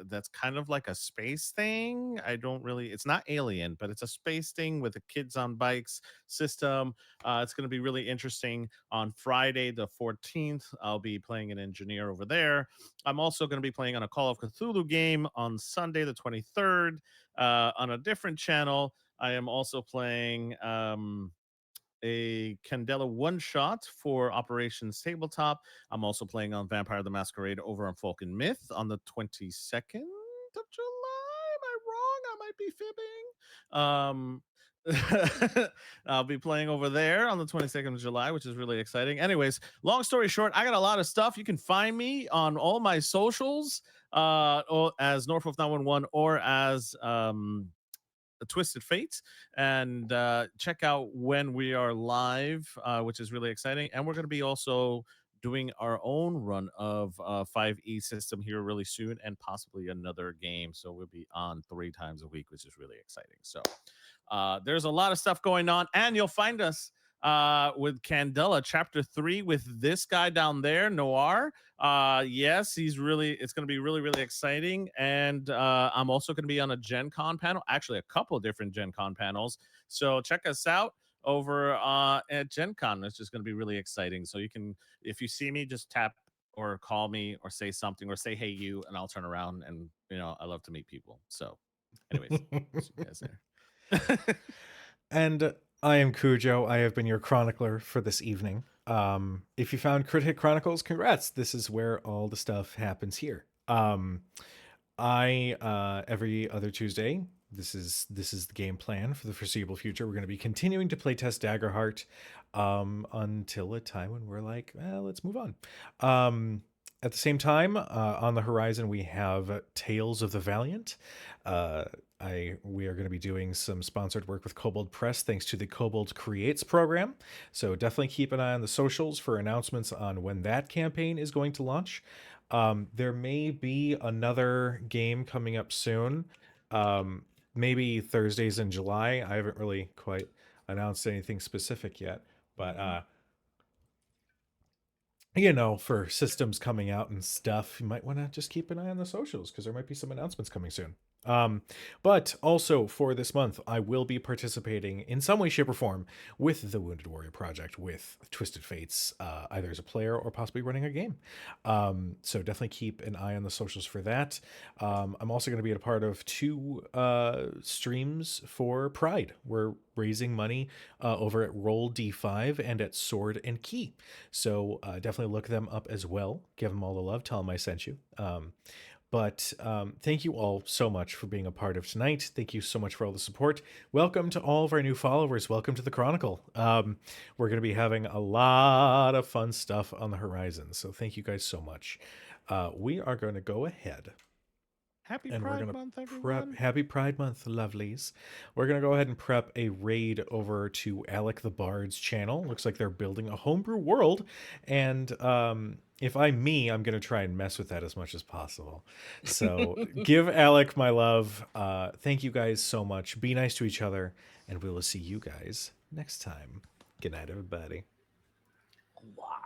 that's kind of like a space thing. I don't really, it's not alien, but it's a space thing with the kids on bikes system. It's going to be really interesting. On Friday the 14th, I'll be playing an engineer over there. I'm also going to be playing on a Call of Cthulhu game on Sunday the 23rd on a different channel. I am also playing a Candela one shot for Operation Tabletop. I'm also playing on Vampire the Masquerade over on Folk and Myth on the 22nd of July. Am I wrong? I might be fibbing. I'll be playing over there on the 22nd of July, which is really exciting. Anyways, long story short, I got a lot of stuff. You can find me on all my socials as Norfolk 911 or as Twisted Fate, and check out when we are live, which is really exciting. And we're going to be also doing our own run of 5e system here really soon, and possibly another game. So we'll be on 3 times a week, which is really exciting. So there's a lot of stuff going on, and you'll find us with Candela chapter 3 with this guy down there, Noir. Yes, it's going to be really, really exciting. And I'm also going to be on a Gen Con panel, actually a couple of different Gen Con panels. So check us out over at Gen Con. It's just going to be really exciting. So you can, if you see me, just tap or call me or say something or say, hey, you, and I'll turn around. And, I love to meet people. So anyways, see you guys there. And I am Cujo. I have been your chronicler for this evening. If you found Crit Hit Chronicles, congrats. This is where all the stuff happens here. I every other Tuesday, this is the game plan for the foreseeable future. We're going to be continuing to playtest Daggerheart until a time when we're like, well, let's move on. At the same time, on the horizon, we have Tales of the Valiant. Uh, we are going to be doing some sponsored work with Kobold Press thanks to the Kobold Creates program. So definitely keep an eye on the socials for announcements on when that campaign is going to launch. There may be another game coming up soon, maybe Thursdays in July. I haven't really quite announced anything specific yet, but for systems coming out and stuff, you might want to just keep an eye on the socials because there might be some announcements coming soon. But also for this month, I will be participating in some way, shape, or form with the Wounded Warrior Project with Twisted Fates, either as a player or possibly running a game. So definitely keep an eye on the socials for that. I'm also going to be a part of 2 streams for Pride. We're raising money over at Roll D5 and at Sword and Key. So definitely look them up as well. Give them all the love. Tell them I sent you. But thank you all so much for being a part of tonight. Thank you so much for all the support. Welcome to all of our new followers. Welcome to the Chronicle. We're going to be having a lot of fun stuff on the horizon. So thank you guys so much. We are going to go ahead Happy and we're Pride going Month, to everyone. prep. Happy Pride Month, lovelies. We're going to go ahead and prep a raid over to Alec the Bard's channel. Looks like they're building a homebrew world. And if I'm me, I'm going to try and mess with that as much as possible. So give Alec my love. Thank you guys so much. Be nice to each other. And we will see you guys next time. Good night, everybody. Wow.